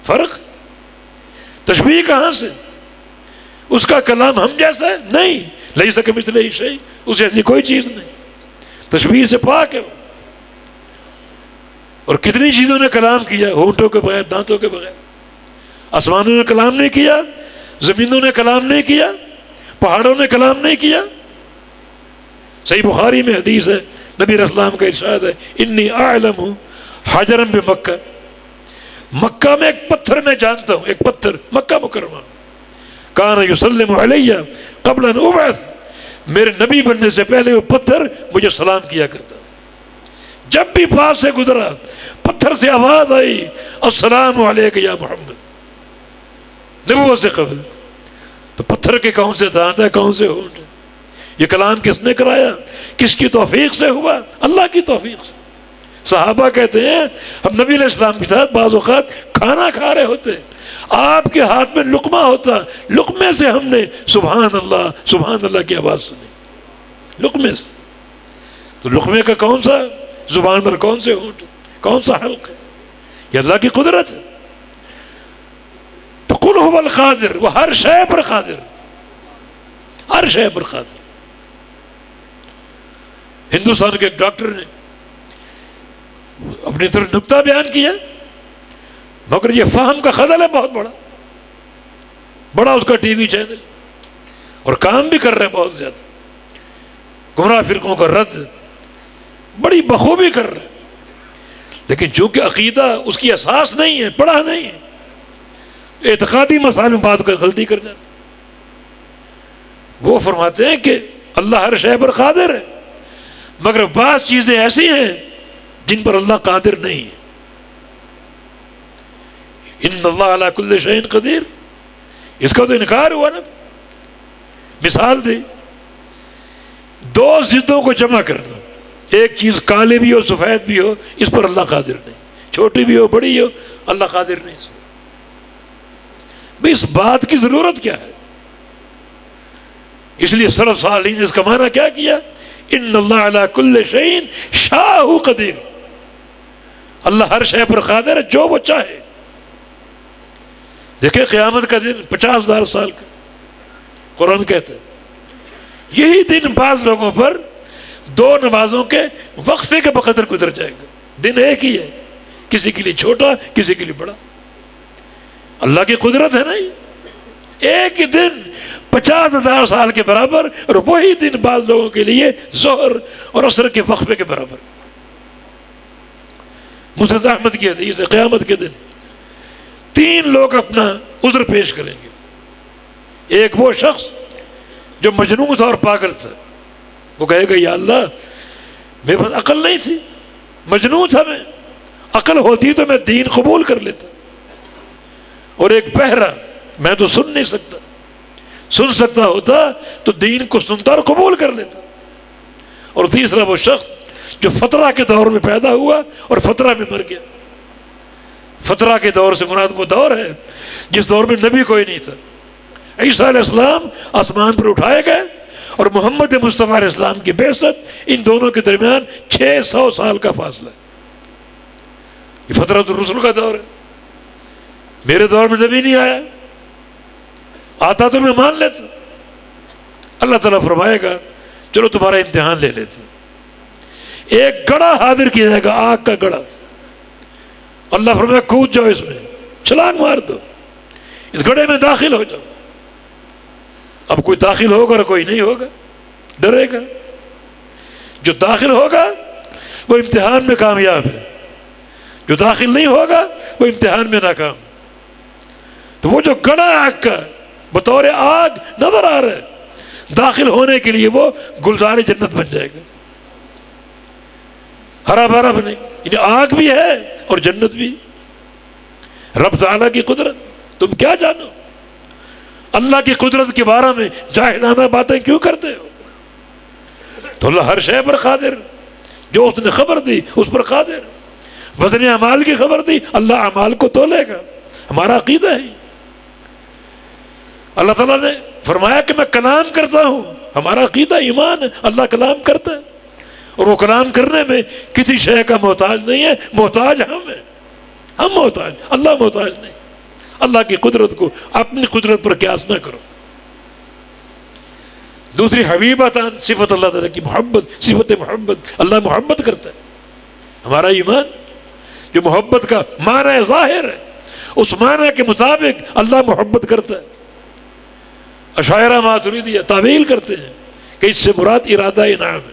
فرق. تشبیہ کہاں سے؟ اس کا کلام ہم جیسا ہے؟ نہیں. لیس کمثلہ شیء، اس جیسی کوئی چیز نہیں. تشبیہ سے پاک ہے. اور کتنی چیزوں نے کلام کیا، ہونٹوں کے بغیر، دانتوں کے بغیر. آسمانوں نے کلام نہیں کیا، زمینوں نے کلام نہیں کیا، پہاڑوں نے کلام نہیں کیا. صحیح بخاری میں حدیث ہے، نبی رسول اللہ کا ارشاد ہے، انی اعلم حجرا بمکہ. مکہ میں ایک پتھر میں جانتا ہوں، ایک پتھر مکہ مکرمہ، کان یسلم علی قبل ان ابعث، میرے نبی بننے سے پہلے وہ پتھر مجھے سلام کیا کرتا. جب بھی پاس سے گزرا پتھر سے آواز آئی السلام علیک یا محمد، نبوت سے قبل. تو پتھر کے کون سے دانت ہے، کون سے ہونٹ ہے؟ یہ کلام کس نے کرایا؟ کس کی توفیق سے ہوا؟ اللہ کی توفیق سے. صحابہ کہتے ہیں ہم نبی علیہ السلام کے ساتھ بعض اوقات کھانا کھا رہے ہوتے، آپ کے ہاتھ میں لقمہ ہوتا، لقمے سے ہم نے سبحان اللہ کی آواز سنی، لقمے سے. تو لقمے کا کون سا زبان پر، کون سے ہونٹ، کون سا حلق ہے؟ یہ اللہ کی قدرت ہے. تو قل هو القادر، وہ ہر شے پر قادر، ہر شے پر قادر. ہندوستان کے ایک ڈاکٹر نے اپنی طرف نکتہ بیان کیا، مگر یہ فہم کا خلل ہے بہت بڑا اس کا ٹی وی چینل، اور کام بھی کر رہے بہت زیادہ، گمراہ فرقوں کا رد بڑی بخوبی کر رہے. لیکن چونکہ عقیدہ اس کی اساس نہیں ہے، پڑھا نہیں ہے، اعتقادی مسائل میں بات کر غلطی کر جاتے. وہ فرماتے ہیں کہ اللہ ہر شے پر قادر ہے، مگر بعض چیزیں ایسی ہیں جن پر اللہ قادر نہیں ہے. ان اللہ علی کل شیء قدیر، اس کا تو انکار ہوا نا. مثال دی، دو ضدوں کو جمع کرنا، ایک چیز کالے بھی ہو سفید بھی ہو، اس پر اللہ قادر نہیں. چھوٹی بھی ہو بڑی ہو، اللہ قادر نہیں. بھئی اس بات کی ضرورت کیا ہے؟ اس لیے سلف صالحین نے اس کا معنی کیا کیا؟ ان اللہ علی کل شیء شاء قدیر، اللہ ہر شے پر قادر ہے جو وہ چاہے. دیکھیں قیامت کا دن 50,000 سال کا قرآن کہتا ہے، یہی دن بعض لوگوں پر 2 نمازوں کے وقفے کے بقدر گزر جائے گا. دن ایک ہی ہے، کسی کے لیے چھوٹا کسی کے لیے بڑا. اللہ کی قدرت ہے نا. ایک ہی دن 50,000 سال کے برابر، اور وہی دن بعض لوگوں کے لیے ظہر اور عصر کے وقفے کے برابر. مسند احمد کی حدیث ہے، قیامت کے دن 3 لوگ اپنا عذر پیش کریں گے. ایک وہ شخص جو مجنون تھا اور پاگل تھا، وہ کہے گا یا اللہ میرے پاس عقل نہیں تھی، مجنون تھا میں، عقل ہوتی تو میں دین قبول کر لیتا. اور ایک بہرا، میں تو سن نہیں سکتا، سن سکتا ہوتا تو دین کو سنتا اور قبول کر لیتا. اور تیسرا وہ شخص جو فترہ کے دور میں پیدا ہوا اور فترہ میں مر گیا. فترہ کے دور سے مراد وہ دور ہے جس دور میں نبی کوئی نہیں تھا. عیسیٰ علیہ السلام آسمان پر اٹھائے گئے اور محمد مصطفیٰ علیہ السلام کی بعثت، ان دونوں کے درمیان 600 سال کا فاصلہ ہے. یہ فترۃ الرسل کا دور ہے. میرے دور میں نبی نہیں آیا، آتا تو میں مان لیتا. اللہ تعالیٰ فرمائے گا چلو تمہارا امتحان لے لیتے. ایک گڑھا حاضر کیا جائے گا، آگ کا گڑھا. اللہ فرمائے کود جاؤ اس میں، چھلانگ مار دو، اس گڑھے میں داخل ہو جاؤ. اب کوئی داخل ہوگا اور کوئی نہیں ہوگا، ڈرے گا. جو داخل ہوگا وہ امتحان میں کامیاب ہے، جو داخل نہیں ہوگا وہ امتحان میں ناکام. تو وہ جو گڑھا آگ کا بطور آگ نظر آ رہا ہے، داخل ہونے کے لیے وہ گلزار جنت بن جائے گا، ہرا بھرا بنے. یعنی آگ بھی ہے اور جنت بھی. رب تعالیٰ کی قدرت تم کیا جانو؟ اللہ کی قدرت کے بارے میں جاہلانہ باتیں کیوں کرتے ہو؟ تو اللہ ہر شے پر قادر، جو اس نے خبر دی اس پر قادر. وزن اعمال کی خبر دی، اللہ اعمال کو تولے گا. ہمارا عقیدہ ہے. اللہ تعالیٰ نے فرمایا کہ میں کلام کرتا ہوں، ہمارا عقیدہ ایمان ہے، اللہ کلام کرتا ہے. اور وہ کلام کرنے میں کسی شے کا محتاج نہیں ہے، محتاج ہم ہیں. ہم محتاج، اللہ محتاج نہیں. اللہ کی قدرت کو اپنی قدرت پر قیاس نہ کرو. دوسری حبیبتان، صفت اللہ تعالیٰ کی محبت، صفت محبت. اللہ محبت کرتا ہے. ہمارا ایمان جو محبت کا معنی ظاہر ہے، اس معنی کے مطابق اللہ محبت کرتا ہے. اشاعرہ ماتریدیہ تعویل کرتے ہیں کہ اس سے مراد ارادہ انعام ہے.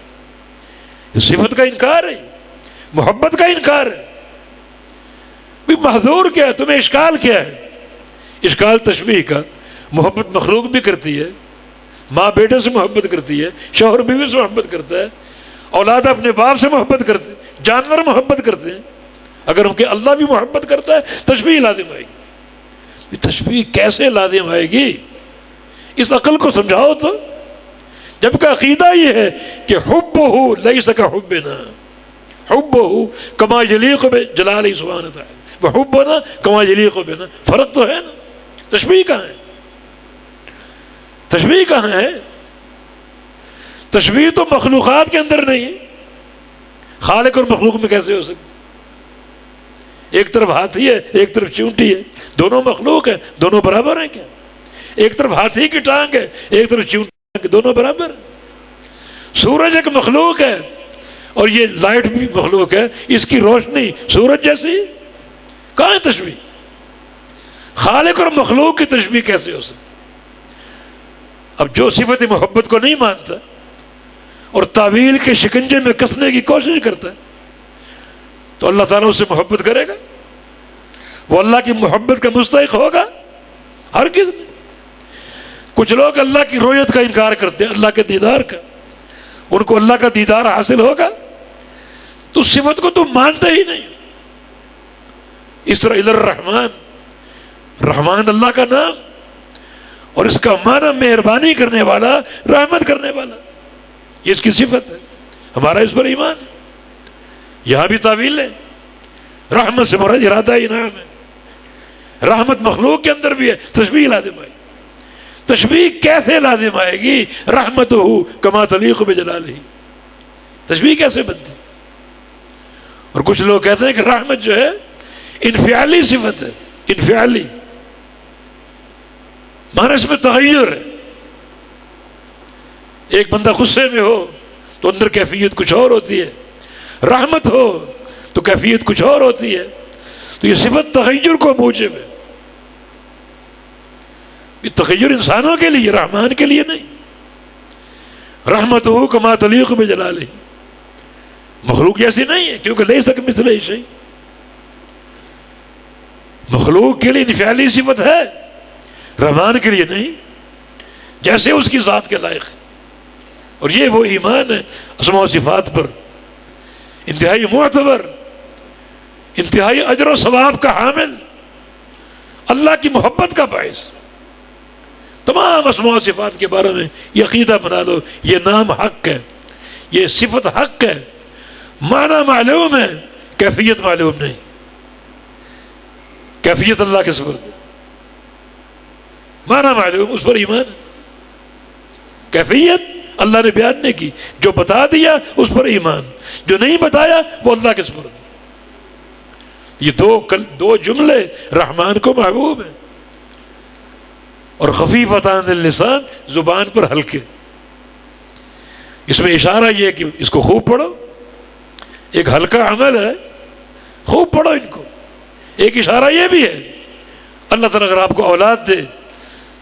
یہ صفت کا انکار ہے، محبت کا انکار ہے. محظور کیا ہے؟ تمہیں اشکال کیا ہے؟ اشکال تشبیہ کا. محبت مخلوق بھی کرتی ہے، ماں بیٹے سے محبت کرتی ہے، شوہر بیوی سے محبت کرتا ہے، اولاد اپنے باپ سے محبت کرتے ہیں، جانور محبت کرتے ہیں. اگر ان کے اللہ بھی محبت کرتا ہے تشبیہ لازم آئے گی. تشبیہ کیسے لازم آئے گی؟ اس عقل کو سمجھاؤ تو. جبکہ عقیدہ یہ ہے کہ حبہ لیس کحبنا، حبہ کما یلیق بجلالہ سبحانہ وتعالی وحبنا کما یلیق بنا. فرق تو ہے نا. تشبیہ کہاں ہے؟ تشبیہ کہاں ہے؟ تشبیہ تو مخلوقات کے اندر نہیں ہے. خالق اور مخلوق میں کیسے ہو سکتی؟ ایک طرف ہاتھی ہے ایک طرف چونٹی ہے، دونوں مخلوق ہیں، دونوں برابر ہیں کیا؟ ایک طرف ہاتھی کی ٹانگ ہے ایک طرف چونٹی ہے، دونوں برابر. سورج ایک مخلوق ہے اور یہ لائٹ بھی مخلوق ہے، اس کی روشنی سورج جیسی. کہاں ہے تشبیہ؟ خالق اور مخلوق کی تشبیہ کیسے ہو سکتی؟ اب جو صفت محبت کو نہیں مانتا اور تعویل کے شکنجے میں کسنے کی کوشش کرتا ہے تو اللہ تعالیٰ اس سے محبت کرے گا؟ وہ اللہ کی محبت کا مستحق ہوگا؟ ہرگز نہیں. کچھ لوگ اللہ کی رؤیت کا انکار کرتے ہیں، اللہ کے دیدار کا. ان کو اللہ کا دیدار حاصل ہوگا تو صفت کو تو مانتے ہی نہیں. اس طرح ادھر رحمان، رحمان اللہ کا نام اور اس کا معنی مہربانی کرنے والا، رحمت کرنے والا، یہ اس کی صفت ہے. ہمارا اس پر ایمان ہے. یہاں بھی تعویل ہے. رحمت سے مراد ارادہ انعام ہے. رحمت مخلوق کے اندر بھی ہے. تشبیہ لازم آئی. تشبیہ کیسے لازم آئے گی؟ رحمتہ کما تلیق بجلالہ. تشبیہ کیسے بنتی؟ اور کچھ لوگ کہتے ہیں کہ رحمت جو ہے انفعالی صفت ہے. انفعالی معنی اس میں تغیر ہے. ایک بندہ غصے میں ہو تو اندر کیفیت کچھ اور ہوتی ہے، رحمت ہو تو کیفیت کچھ اور ہوتی ہے. تو یہ صفت تغیر کو موجب ہے. یہ تغیر انسانوں کے لیے، رحمان کے لیے نہیں. رحمتہ کما تلیق بجلالہ، مخلوق جیسی نہیں ہے، کیونکہ لیس کمثلہ شیء. مخلوق کے لیے انفعالی صفت ہے، رحمان کے لیے نہیں، جیسے اس کی ذات کے لائق. اور یہ وہ ایمان ہے اسماء و صفات پر، انتہائی معتبر، انتہائی اجر و ثواب کا حامل، اللہ کی محبت کا باعث. تمام اسماء و صفات کے بارے میں یہ عقیدہ بنا لو، یہ نام حق ہے، یہ صفت حق ہے، معنی معلوم ہے، کیفیت معلوم نہیں. کیفیت اللہ کے سپرد ہے، معنی معلوم، اس پر ایمان ہے. کیفیت اللہ نے بیان نہیں کی، جو بتا دیا اس پر ایمان، جو نہیں بتایا وہ اللہ کے سپرد. یہ دو جملے رحمان کو محبوب ہیں، اور خفیفتان اللسان، زبان پر ہلکے. اس میں اشارہ یہ ہے کہ اس کو خوب پڑھو، ایک ہلکا عمل ہے، خوب پڑھو ان کو. ایک اشارہ یہ بھی ہے، اللہ تعالیٰ اگر آپ کو اولاد دے،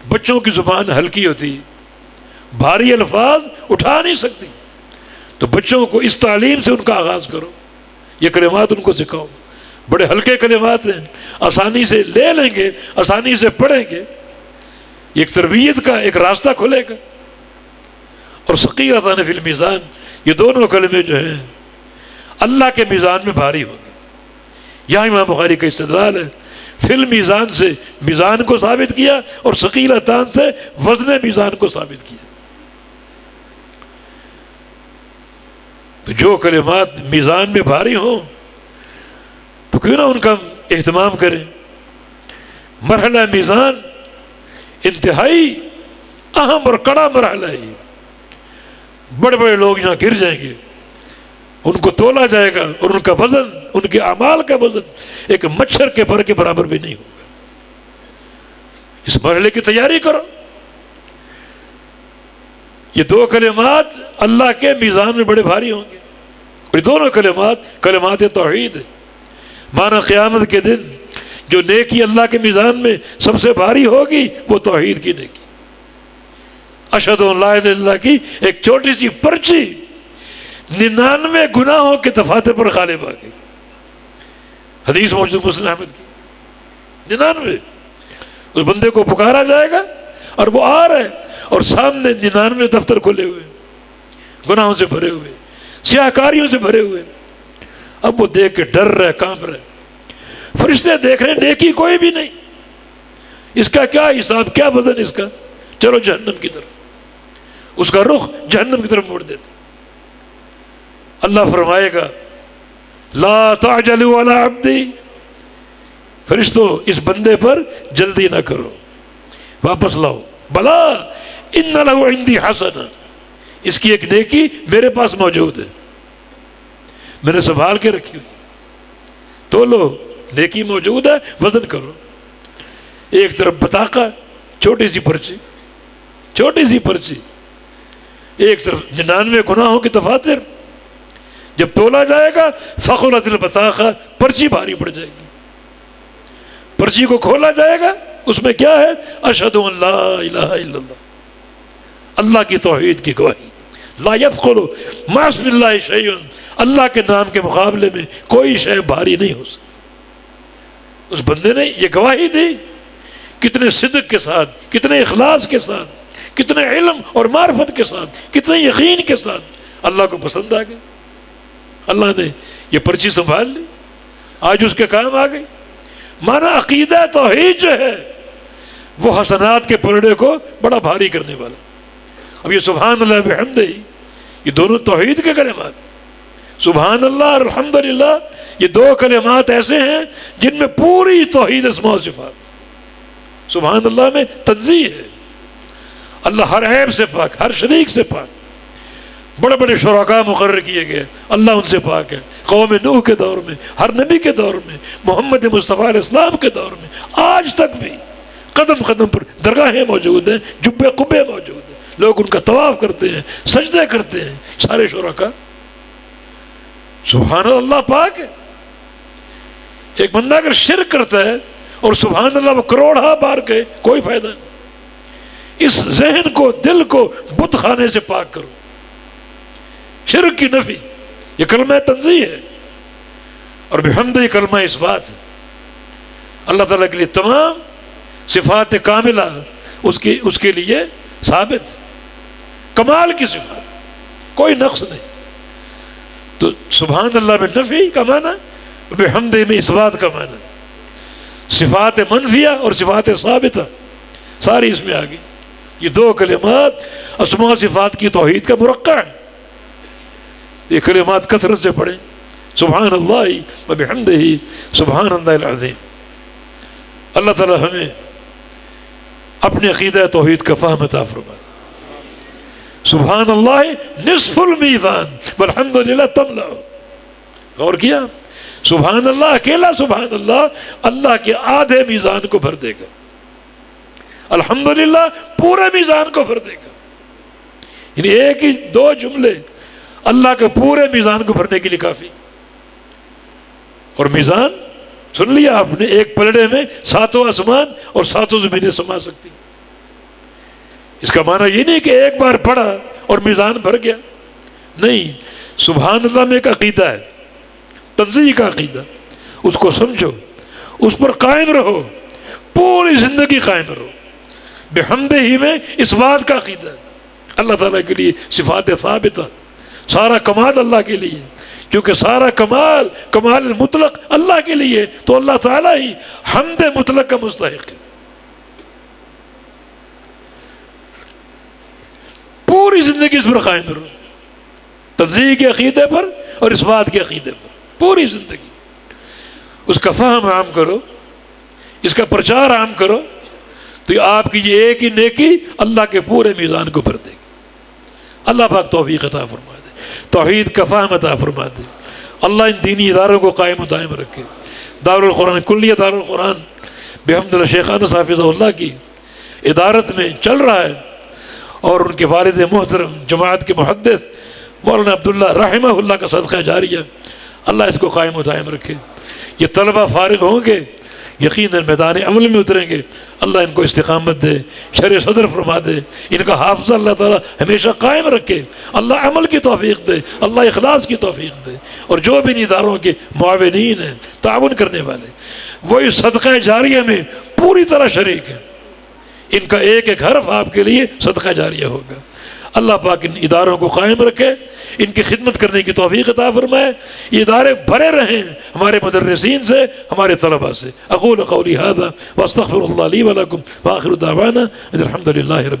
بچوں کی زبان ہلکی ہوتی، بھاری الفاظ اٹھا نہیں سکتی، تو بچوں کو اس تعلیم سے ان کا آغاز کرو، یہ کلمات ان کو سکھاؤ. بڑے ہلکے کلمات ہیں، آسانی سے لے لیں گے، آسانی سے پڑھیں گے، ایک تربیت کا ایک راستہ کھلے گا. اور ثقیلتان فی المیزان، یہ دونوں کلمے جو ہیں اللہ کے میزان میں بھاری ہوں گے. یہاں امام بخاری کا استدلال ہے، فی المیزان سے میزان کو ثابت کیا، اور ثقیلتان سے وزن میزان کو ثابت کیا. تو جو کلمات میزان میں بھاری ہوں تو کیوں نہ ان کا اہتمام کریں. مرحلہ میزان انتہائی اہم اور کڑا مرحلہ ہے. بڑے بڑے لوگ یہاں گر جائیں گے، ان کو تولا جائے گا، اور ان کا وزن، ان کے اعمال کا وزن ایک مچھر کے پر کے برابر بھی نہیں ہوگا. اس مرحلے کی تیاری کرو. یہ دو کلمات اللہ کے میزان میں بڑے بھاری ہوں گے، اور یہ دونوں کلمات توحید ہے. مانا قیامت کے دن جو نیکی اللہ کے میزان میں سب سے بھاری ہوگی وہ توحید کی نیکی. اشہد ان لا الہ الا اللہ کی ایک چھوٹی سی پرچی 99 گناہوں کے دفاتر پر غالب آ گئی. حدیث موجود مسلم احمد کی. 99 اس بندے کو پکارا جائے گا، اور وہ آ رہا ہے، اور سامنے 99 دفتر کھلے ہوئے، گناہوں سے بھرے ہوئے، سیاہ کاریوں سے بھرے ہوئے. اب وہ دیکھ کے ڈر رہے، کانپ رہے. فرشتے دیکھ رہے، نیکی کوئی بھی نہیں، اس کا کیا حساب، کیا وزن اس کا، چلو جہنم کی طرف. اس کا رخ جہنم کی طرف موڑ دیتے. اللہ فرمائے گا لا تعجلوا علی عبدی، فرشتوں اس بندے پر جلدی نہ کرو، واپس لاؤ. بلا ان لہ عندی حسنہ، اس کی ایک نیکی میرے پاس موجود ہے، میں نے سنبھال کے رکھی ہوئی. تو لو، نیکی موجود ہے، وزن کرو. ایک طرف بطاقہ، چھوٹی سی پرچی، چھوٹی سی پرچی، ایک طرف 99 گناہوں کی دفاتر. جب تولا جائے گا ثقلت البطاقہ، پرچی بھاری پڑ جائے گی. پرچی کو کھولا جائے گا، اس میں کیا ہے؟ اشہد ان لا الہ الا اللہ، اللہ کی توحید کی گواہی. لا یثقل مع اسم اللہ شیء، اللہ کے نام کے مقابلے میں کوئی شے بھاری نہیں ہو سکتی. اس بندے نے یہ گواہی دی، کتنے صدق کے ساتھ، کتنے اخلاص کے ساتھ، کتنے علم اور معرفت کے ساتھ، کتنے یقین کے ساتھ. اللہ کو پسند آ گئی، اللہ نے یہ پرچی سنبھال لی، آج اس کے کام آ گئی. مانا عقیدہ توحید جو ہے وہ حسنات کے پلڑے کو بڑا بھاری کرنے والا. اب یہ سبحان اللہ بحمدہ، یہ دونوں توحید کے کلمات. سبحان اللہ اور الحمدللہ، یہ دو کلمات ایسے ہیں جن میں پوری توحید اسماء و صفات. سبحان اللہ میں تنزیہ ہے، اللہ ہر عیب سے پاک، ہر شریک سے پاک. بڑے بڑے شرکاء مقرر کیے گئے، اللہ ان سے پاک ہے. قوم نوح کے دور میں، ہر نبی کے دور میں، محمد مصطفیٰ علیہ السلام کے دور میں، آج تک بھی قدم قدم پر درگاہیں موجود ہیں، جبے قبے موجود ہیں، لوگ ان کا طواف کرتے ہیں، سجدے کرتے ہیں، سارے شرکا. سبحان اللہ پاک ہے. ایک بندہ اگر شرک کرتا ہے اور سبحان اللہ وہ کروڑا بار کہے، کوئی فائدہ نہیں. اس ذہن کو، دل کو بت خانے سے پاک کرو. شرک کی نفی یہ کلمہ تنزیہ ہے، اور بحمدہ یہ کلمہ اس بات ہے. اللہ تعالیٰ کے لیے تمام صفات کاملہ اس کے لیے ثابت، کمال کی صفات، کوئی نقص نہیں. تو سبحان اللہ میں نفی کا معنی، بحمدہ میں اس بات کا معنی. صفات منفیہ اور صفات ثابتہ ساری اس میں آ گئی. یہ دو کلمات اسماء و صفات کی توحید کا مرقع ہے. یہ کلمات کثرت سے پڑھیں. سبحان اللہ و بحمدہ سبحان اللہ العظیم. اللہ تعالی ہمیں اپنے عقیدہ توحید کا فہم عطا فرمائے. سبحان اللہ نصف المیزان والحمد للہ تملا. غور کیا؟ سبحان اللہ اکیلا سبحان اللہ اللہ کے آدھے میزان کو بھر دے گا. الحمدللہ پورے میزان کو بھر دے گا. یعنی ایک ہی دو جملے اللہ کے پورے میزان کو بھرنے کے لیے کافی. اور میزان سن لیا آپ نے، ایک پلڑے میں 7 آسمان اور 7 زمینیں سما سکتی. اس کا معنی یہ نہیں کہ ایک بار پڑھا اور میزان بھر گیا. نہیں، سبحان اللہ میں ایک عقیدہ ہے، تنزیہ کا عقیدہ. اس کو سمجھو، اس پر قائم رہو، پوری زندگی قائم رہو. بحمدہ ہی میں اس بات کا عقیدہ ہے. اللہ تعالیٰ کے لیے صفات ثابتہ، سارا کمال اللہ کے لیے، کیونکہ سارا کمال مطلق اللہ کے لیے، تو اللہ تعالیٰ ہی حمد مطلق کا مستحق ہے. پوری زندگی اس پر قائم رہو، تنزیہ کے عقیدے پر اور اس بات کے عقیدے پر. پوری زندگی اس کا فہم عام کرو، اس کا پرچار عام کرو، تو یہ آپ کی یہ ایک ہی نیکی اللہ کے پورے میزان کو بھر دے گی. اللہ پاک توفیق عطا فرما دے، توحید کا فہم عطا فرما دے. اللہ ان دینی اداروں کو قائم و دائم رکھے. دارالقرآن کلیہ دارالقرآن بحمد اللہ شیخانہ حافظہ اللہ کی ادارت میں چل رہا ہے، اور ان کے والد محترم جماعت کے محدث مولانا عبداللہ رحمہ اللہ کا صدقہ جاریہ اللہ اس کو قائم و دائم رکھے. یہ طلبہ فارغ ہوں گے، یقیناً میدان عمل میں اتریں گے. اللہ ان کو استقامت دے، شرع صدر فرما دے، ان کا حافظہ اللہ تعالیٰ ہمیشہ قائم رکھے. اللہ عمل کی توفیق دے، اللہ اخلاص کی توفیق دے. اور جو بھی ان اداروں کے معاونین ہیں، تعاون کرنے والے، وہ اس صدقہ جاریہ میں پوری طرح شریک ہیں. ان کا ایک ایک حرف آپ کے لیے صدقہ جاریہ ہوگا. اللہ پاک ان اداروں کو قائم رکھے، ان کی خدمت کرنے کی توفیق عطا فرمائے. یہ ادارے بھرے رہیں ہمارے مدرسین سے، ہمارے طلباء سے. اقول قولی ھذا واستغفر اللہ لی ولکم وآخر دعوانا ان الحمد للہ رب